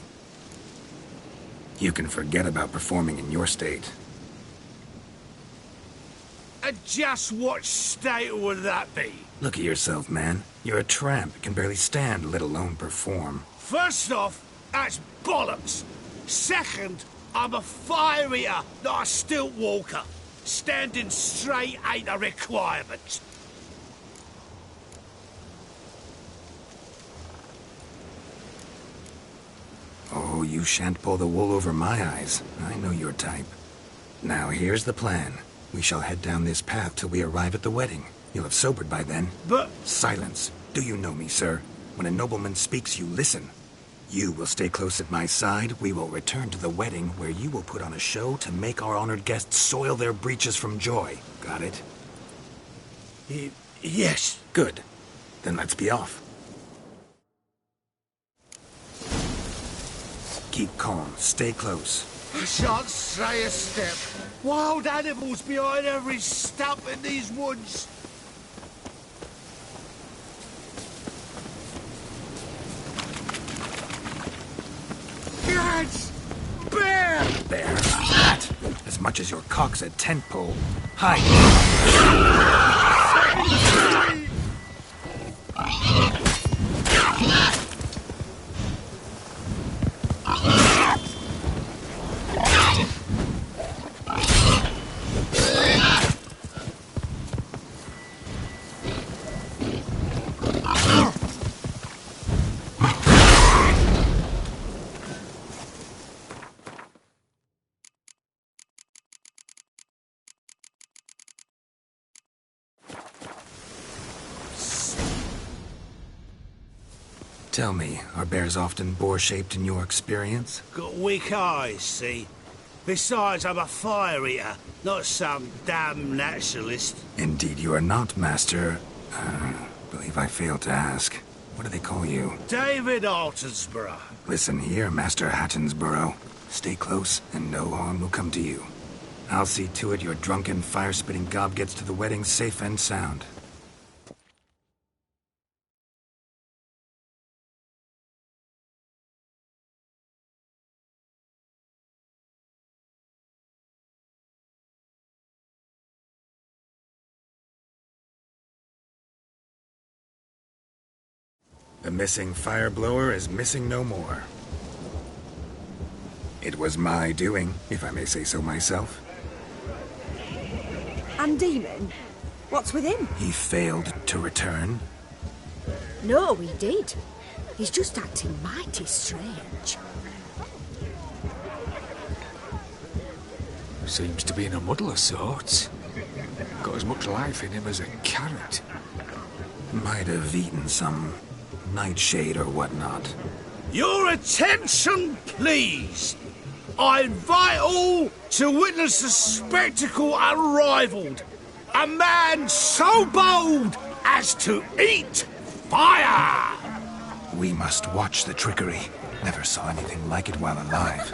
You can forget about performing in your state. And just what state would that be? Look at yourself, man. You're a tramp, can barely stand, let alone perform. First off, that's bollocks. Second, I'm a fire eater, not a stilt walker. Standing straight ain't a requirement. Oh, you shan't pull the wool over my eyes. I know your type. Now, here's the plan. We shall head down this path till we arrive at the wedding. You'll have sobered by then. But... Silence. Do you know me, sir? When a nobleman speaks, you listen. You will stay close at my side. We will return to the wedding, where you will put on a show to make our honored guests soil their breeches from joy. Got it? Yes. Good. Then let's be off. Keep calm. Stay close. I shan't stray a step. Wild animals behind every stump in these woods. Lads! Bear! Bear? That! As much as your cock's a tent pole. Hide! Tell me, are bears often boar-shaped in your experience? Got weak eyes, see? Besides, I'm a fire eater, not some damn naturalist. Indeed you are not, Master... believe I failed to ask. What do they call you? David Altonsborough. Listen here, Master Hattonsborough. Stay close, and no harm will come to you. I'll see to it your drunken, fire-spitting gob gets to the wedding safe and sound. The missing fire blower is missing no more. It was my doing, if I may say so myself. And Demon? What's with him? He failed to return. No, he did. He's just acting mighty strange. Seems to be in a muddle of sorts. Got as much life in him as a carrot. Might have eaten some nightshade or whatnot. Your attention, please. I invite all to witness a spectacle unrivaled. A man so bold as to eat fire! We must watch the trickery. Never saw anything like it while alive.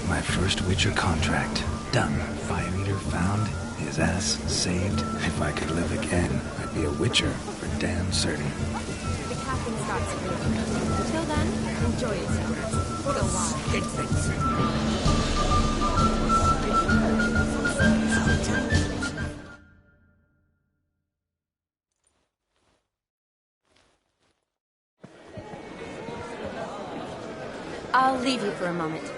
My first Witcher contract. Done. Fire Eater found. His ass saved. If I could live again, I'd be a Witcher for damn certain. The captain starts soon. Until then, enjoy yourself. Go wild. I'll leave you for a moment.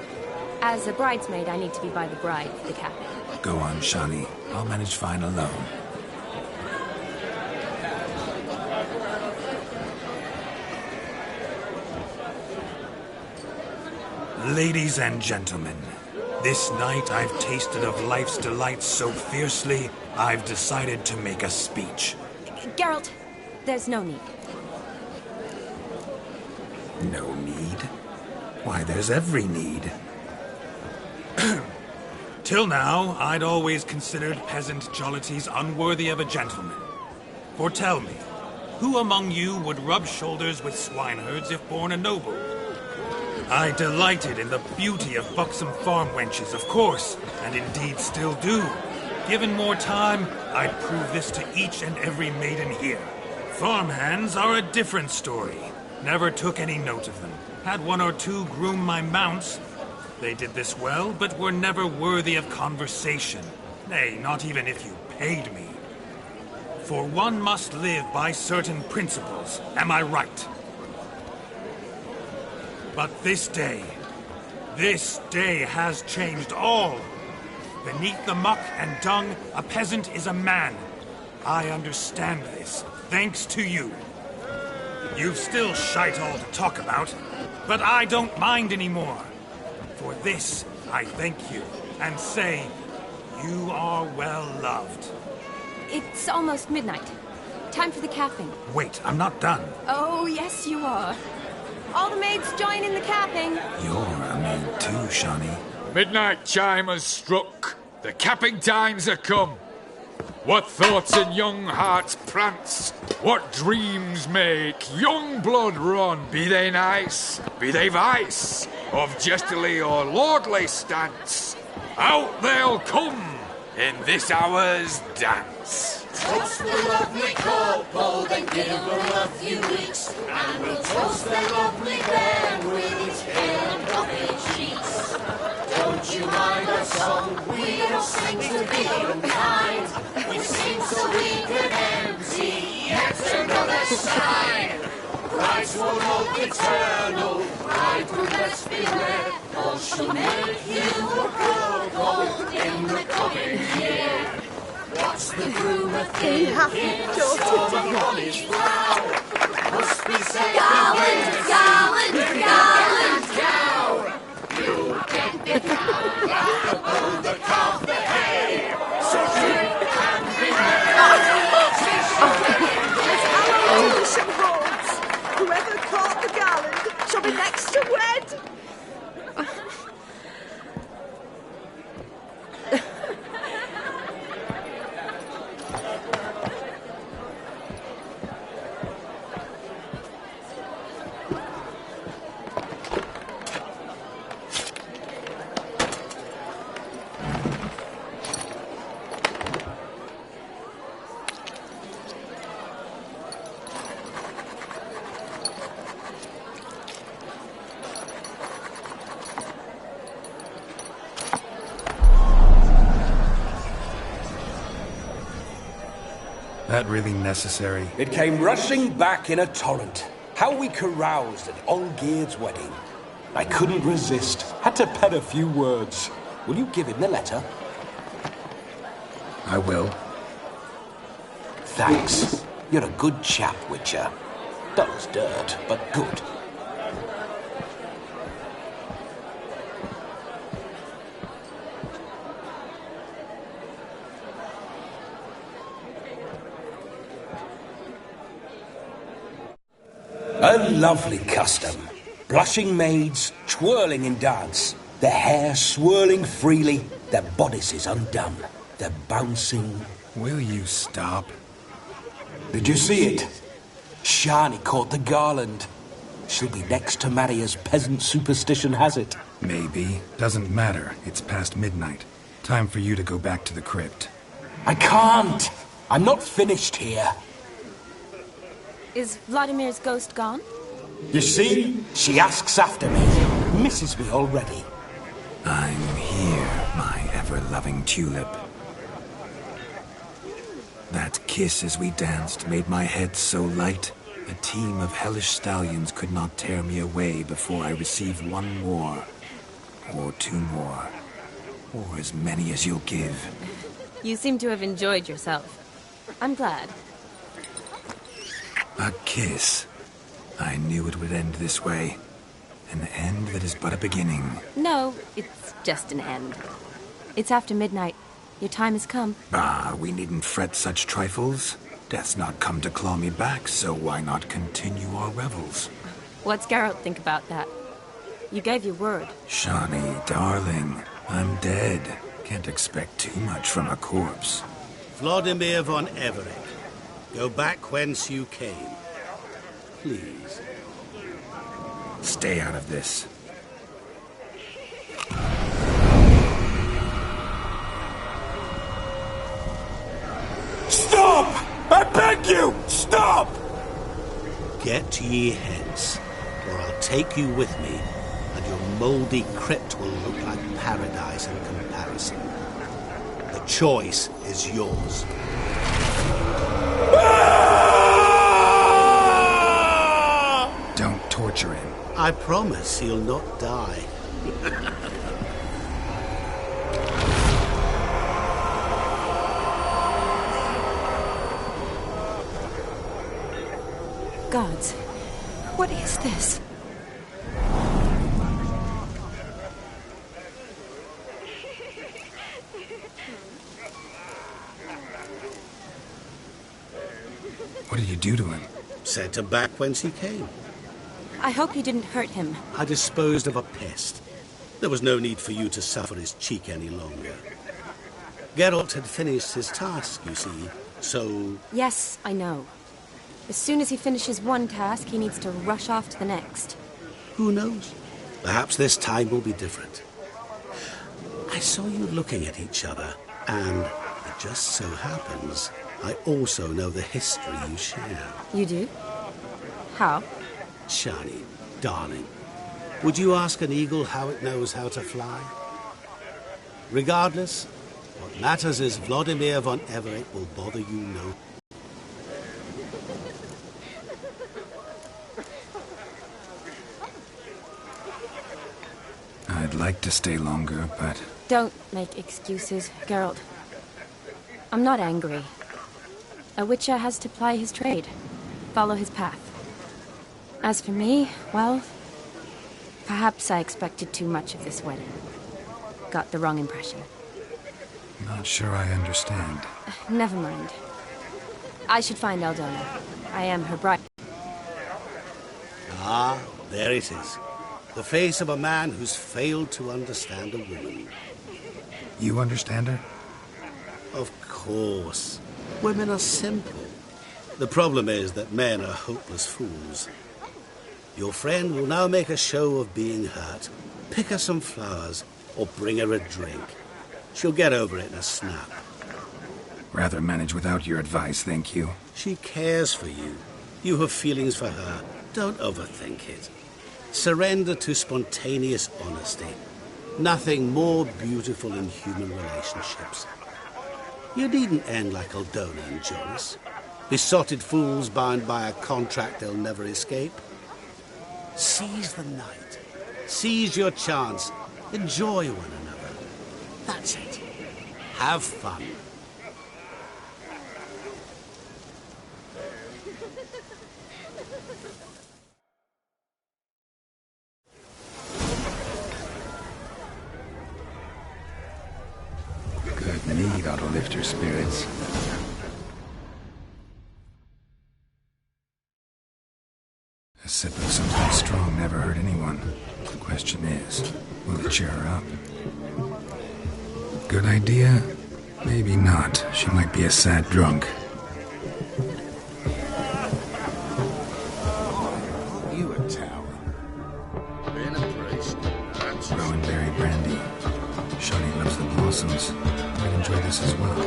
As a bridesmaid, I need to be by the bride, the captain. Go on, Shani. I'll manage fine alone. Ladies and gentlemen, this night I've tasted of life's delights so fiercely, I've decided to make a speech. Geralt, there's no need. No need? Why, there's every need. Till now, I'd always considered peasant jollities unworthy of a gentleman. For tell me, who among you would rub shoulders with swineherds if born a noble? I delighted in the beauty of buxom farm wenches, of course, and indeed still do. Given more time, I'd prove this to each and every maiden here. Farmhands are a different story. Never took any note of them. Had one or two groom my mounts. They did this well, but were never worthy of conversation. Nay, not even if you paid me. For one must live by certain principles, am I right? But this day has changed all. Beneath the muck and dung, a peasant is a man. I understand this, thanks to you. You've still shite all to talk about, but I don't mind anymore. For this, I thank you, and say, you are well loved. It's almost midnight. Time for the capping. Wait, I'm not done. Oh, yes, you are. All the maids join in the capping. You're a maid too, Shani. Midnight chime has struck. The capping times are come. What thoughts in young hearts prance? What dreams make young blood run? Be they nice, be they vice, of jestily or lordly stance, out they'll come in this hour's dance. Toast the lovely couple, then give them a few weeks, and we'll toast the lovely bairn with its hair and puffy cheeks. Don't you mind our song? We don't sing to be unkind. We sing so we can empty yet another side. Brides will look eternal, bride will best beware, or she'll make you a girl in the coming year. What's the groom a thinking? Storm upon his brow. Must be said, gallant, gallant, gallant cow. You get the cow, oh, the calf, the hay. So drink and be merry. As our tradition holds, whoever caught the gallant shall be next to wed. That really necessary? It came rushing back in a torrent. How we caroused at Olgierd's wedding. I couldn't resist. Had to pen a few words. Will you give him the letter? I will. Thanks. You're a good chap, Witcher. Dull as dirt, but good. A lovely custom. Blushing maids, twirling in dance. Their hair swirling freely, their bodices undone. They're bouncing. Will you stop? Did you see it? Shani caught the garland. She'll be next to marry as peasant superstition has it. Maybe. Doesn't matter. It's past midnight. Time for you to go back to the crypt. I can't. I'm not finished here. Is Vladimir's ghost gone? You see? She asks after me. Misses me already. I'm here, my ever-loving tulip. That kiss as we danced made my head so light. A team of hellish stallions could not tear me away before I receive one more. Or two more. Or as many as you'll give. You seem to have enjoyed yourself. I'm glad. A kiss. I knew it would end this way. An end that is but a beginning. No, it's just an end. It's after midnight. Your time has come. Ah, we needn't fret such trifles. Death's not come to claw me back, so why not continue our revels? What's Geralt think about that? You gave your word. Shani, darling, I'm dead. Can't expect too much from a corpse. Vladimir von Everett, go back whence you came. Please. Stay out of this. Stop! I beg you! Stop! Get ye hence, or I'll take you with me, and your mouldy crypt will look like paradise in comparison. The choice is yours. Don't torture him. I promise he'll not die. Gods, what is this? What did you do to him? Sent him back whence he came. I hope you didn't hurt him. I disposed of a pest. There was no need for you to suffer his cheek any longer. Geralt had finished his task, you see, so... Yes, I know. As soon as he finishes one task, he needs to rush off to the next. Who knows? Perhaps this time will be different. I saw you looking at each other, and it just so happens I also know the history you share. You do? How? Shani, darling, would you ask an eagle how it knows how to fly? Regardless, what matters is Vladimir von Everett will bother you no. I'd like to stay longer, but... Don't make excuses, Geralt. I'm not angry. A witcher has to ply his trade, follow his path. As for me, well, perhaps I expected too much of this wedding. Got the wrong impression. Not sure I understand. Never mind. I should find Eldona. I am her bride. Ah, there it is. The face of a man who's failed to understand a woman. You understand her? Of course. Women are simple. The problem is that men are hopeless fools. Your friend will now make a show of being hurt, pick her some flowers, or bring her a drink. She'll get over it in a snap. Rather manage without your advice, thank you. She cares for you. You have feelings for her. Don't overthink it. Surrender to spontaneous honesty. Nothing more beautiful in human relationships. You needn't end like Eldona and Jonas. Besotted fools bound by a contract they'll never escape. Seize the night. Seize your chance. Enjoy one another. That's it. Have fun. Good mead ought to lift your spirits. A sip of something strong never hurt anyone. The question is, will it cheer her up? Good idea? Maybe not. She might be a sad drunk. You a tower. Been a priest. Rowanberry brandy. Shawny loves the blossoms. Might enjoy this as well.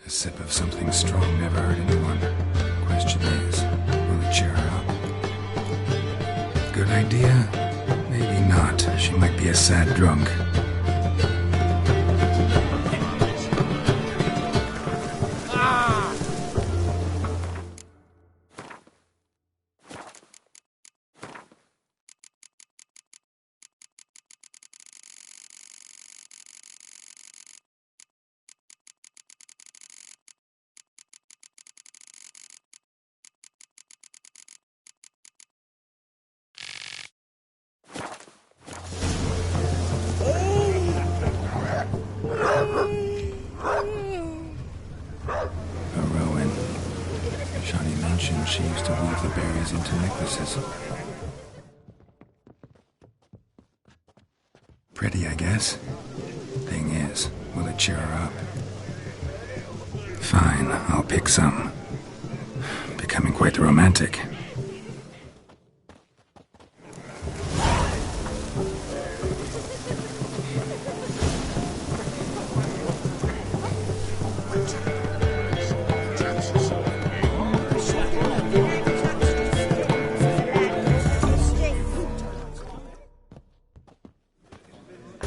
A sip of something strong never hurt anyone. Question is, will it cheer her up? Good idea? Maybe not. She might be a sad drunk. She used to weave the berries into necklaces. Pretty, I guess. Thing is, will it cheer her up? Fine, I'll pick some. Becoming quite the romantic.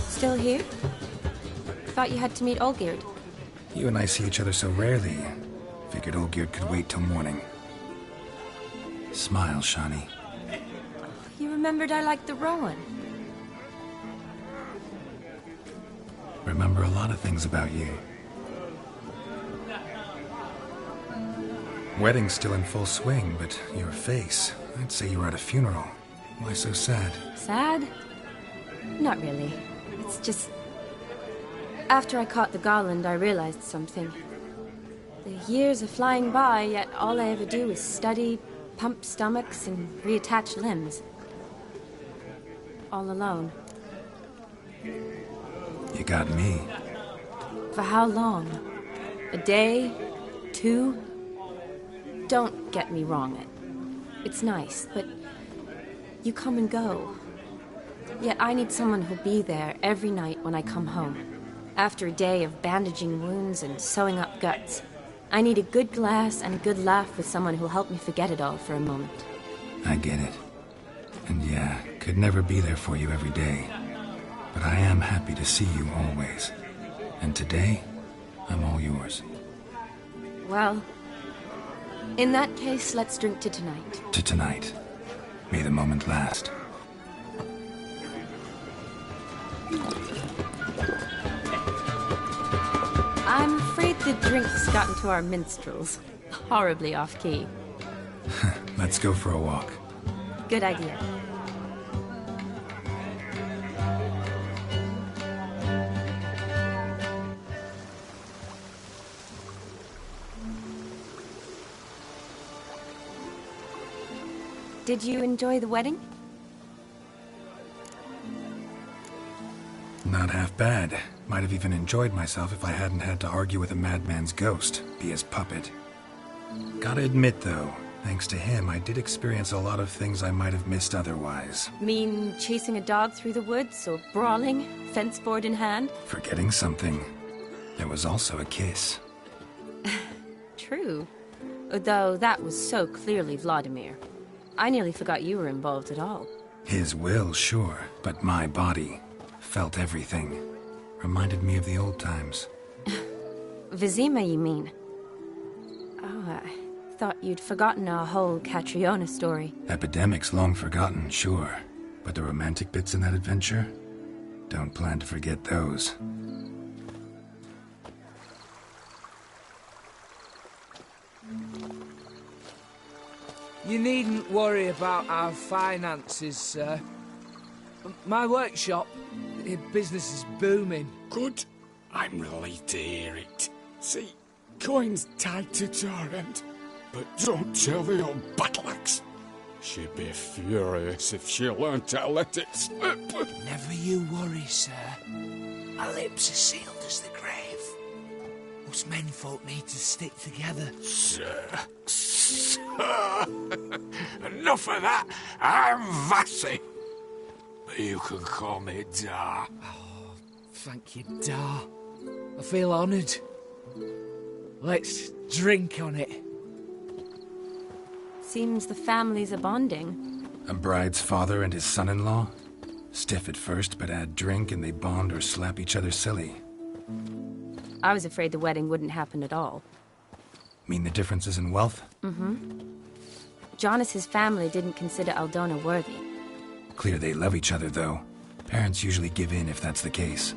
Still here? Thought you had to meet Olgierd. You and I see each other so rarely. Figured Olgierd could wait till morning. Smile, Shawny. You remembered I liked the Rowan. Remember a lot of things about you. Wedding's still in full swing, but your face, I'd say you were at a funeral. Why so sad? Sad? Not really. It's just... After I caught the garland, I realized something. The years are flying by, yet all I ever do is study, pump stomachs, and reattach limbs. All alone. You got me. For how long? A day? 2? Don't get me wrong. It's nice, but you come and go. Yet I need someone who'll be there every night when I come home. After a day of bandaging wounds and sewing up guts, I need a good glass and a good laugh with someone who'll help me forget it all for a moment. I get it. And yeah, could never be there for you every day. But I am happy to see you always. And today, I'm all yours. Well, in that case, let's drink to tonight. To tonight. May the moment last. I'm afraid the drink's gotten to our minstrels. Horribly off-key. Let's go for a walk. Good idea. Did you enjoy the wedding? Not half bad. Might have even enjoyed myself if I hadn't had to argue with a madman's ghost, be his puppet. Gotta admit, though, thanks to him, I did experience a lot of things I might have missed otherwise. Mean chasing a dog through the woods, or brawling, fence board in hand? Forgetting something. There was also a kiss. True. Though that was so clearly Vladimir. I nearly forgot you were involved at all. His will, sure, but my body felt everything. Reminded me of the old times. Vizima, you mean? Oh, Thought you'd forgotten our whole Catriona story. Epidemics long forgotten, sure. But the romantic bits in that adventure? Don't plan to forget those. You needn't worry about our finances, sir. My workshop, business is booming. Good. I'm relieved to hear it. See, coin's tied to Torrent, but don't tell the old battle-axe. She'd be furious if she learned to let it slip. Never you worry, sir. My lips are sealed as the grave. Us menfolk need to stick together. Sir. Enough of that. I'm Vassy. But you can call me Dar. Oh, thank you, Dar. I feel honoured. Let's drink on it. Seems the families are bonding. A bride's father and his son-in-law? Stiff at first, but add drink and they bond or slap each other silly. I was afraid the wedding wouldn't happen at all. Mean the differences in wealth? Mm-hmm. Jonas's family didn't consider Aldona worthy. Clear they love each other, though. Parents usually give in if that's the case.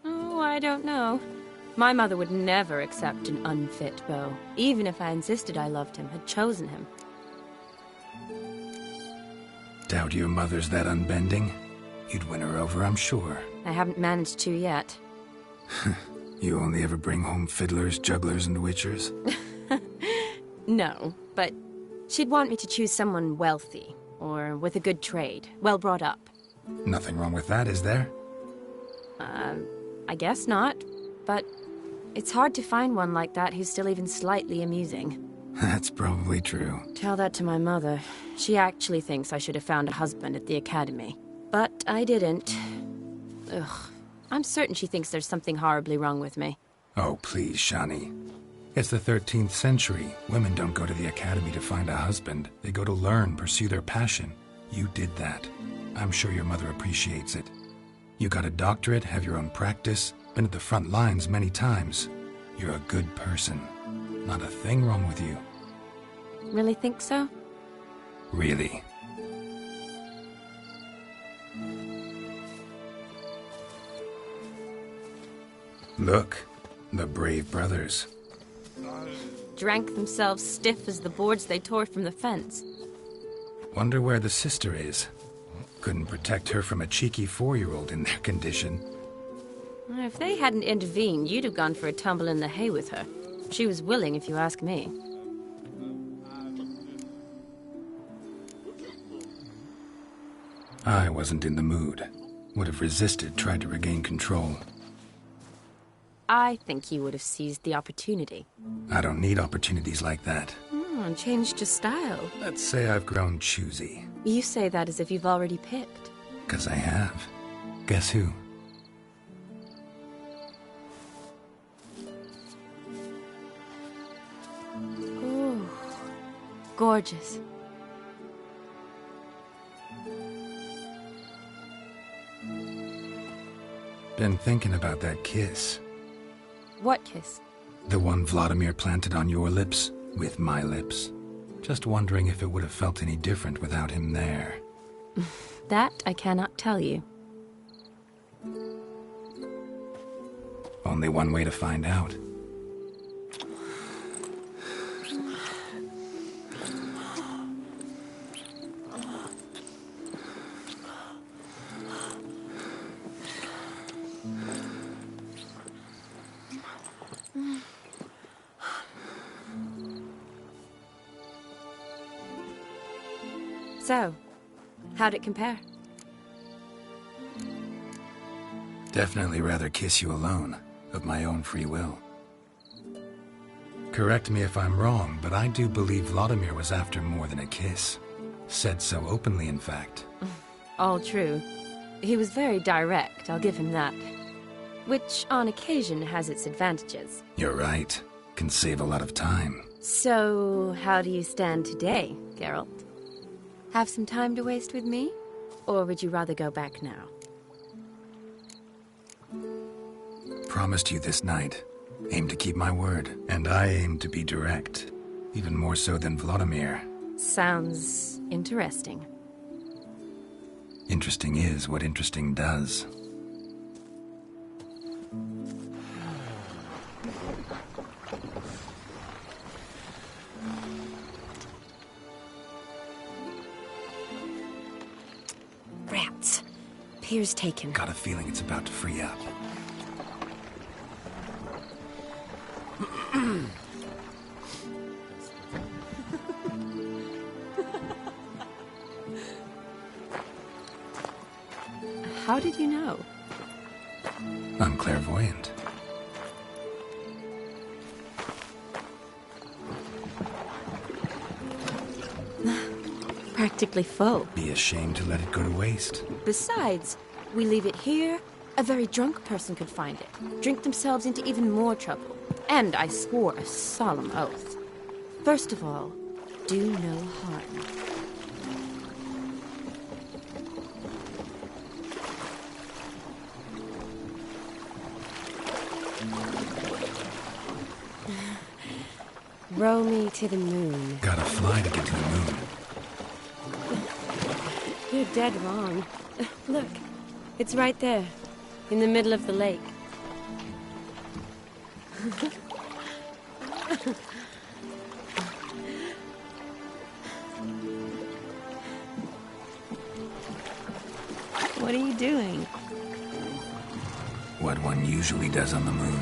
Oh, I don't know. My mother would never accept an unfit beau, even if I insisted I loved him, had chosen him. Doubt your mother's that unbending? You'd win her over, I'm sure. I haven't managed to yet. You only ever bring home fiddlers, jugglers, and witchers? No, but she'd want me to choose someone wealthy, or with a good trade, well brought up. Nothing wrong with that, is there? I guess not, but it's hard to find one like that who's still even slightly amusing. That's probably true. Tell that to my mother. She actually thinks I should have found a husband at the academy. But I didn't. Ugh. I'm certain she thinks there's something horribly wrong with me. Oh, please, Shani. It's the 13th century. Women don't go to the academy to find a husband. They go to learn, pursue their passion. You did that. I'm sure your mother appreciates it. You got a doctorate, have your own practice, been at the front lines many times. You're a good person. Not a thing wrong with you. Really think so? Really. Look, the brave brothers. Drank themselves stiff as the boards they tore from the fence. Wonder where the sister is. Couldn't protect her from a cheeky 4-year-old in their condition. If they hadn't intervened, you'd have gone for a tumble in the hay with her. She was willing, if you ask me. I wasn't in the mood. Would have resisted, tried to regain control. I think you would have seized the opportunity. I don't need opportunities like that. Changed your style. Let's say I've grown choosy. You say that as if you've already picked. 'Cause I have. Guess who? Ooh, gorgeous. Been thinking about that kiss. What kiss? The one Vladimir planted on your lips, with my lips. Just wondering if it would have felt any different without him there. That I cannot tell you. Only one way to find out. So, how'd it compare? Definitely rather kiss you alone, of my own free will. Correct me if I'm wrong, but I do believe Vladimir was after more than a kiss. Said so openly, in fact. All true. He was very direct, I'll give him that. Which, on occasion, has its advantages. You're right. Can save a lot of time. So, how do you stand today, Geralt? Have some time to waste with me? Or would you rather go back now? promised you this night. Aim to keep my word, and I aim to be direct. Even more so than Vladimir. Sounds interesting. Interesting is what interesting does. Rats. Pier's taken. Got a feeling it's about to free up. How did you know? I'm clairvoyant. Practically full. Be ashamed to let it go to waste. Besides, we leave it here, a very drunk person could find it, drink themselves into even more trouble. And I swore a solemn oath. First of all, do no harm. Row me to the moon. Gotta fly to get to the moon. You're dead wrong. Look, it's right there, in the middle of the lake. What are you doing? What one usually does on the moon.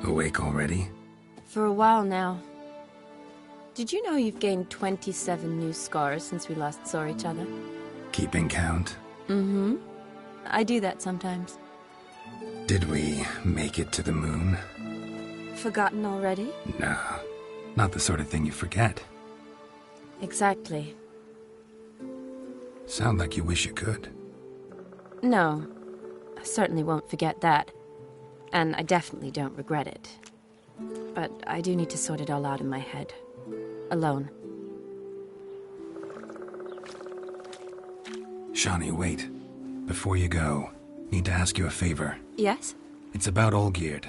Awake already? For a while now. Did you know you've gained 27 new scars since we last saw each other? Keeping count? Mm-hmm. I do that sometimes. Did we make it to the moon? Forgotten already? No, not the sort of thing you forget. Exactly. Sound like you wish you could. No, I certainly won't forget that. And I definitely don't regret it. But I do need to sort it all out in my head. Alone. Shani, wait. Before you go, need to ask you a favor. Yes? It's about Olgierd.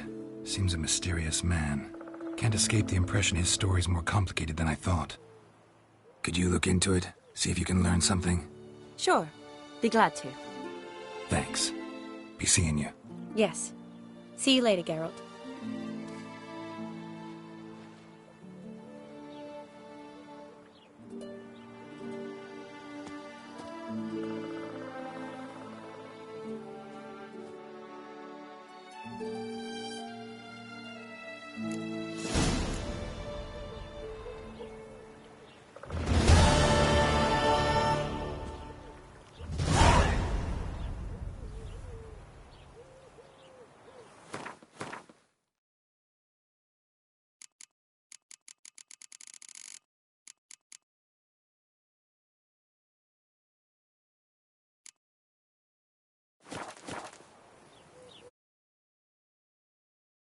Seems a mysterious man. Can't escape the impression his story's more complicated than I thought. Could you look into it? See if you can learn something? Sure. Be glad to. Thanks. Be seeing you. Yes. See you later, Geralt.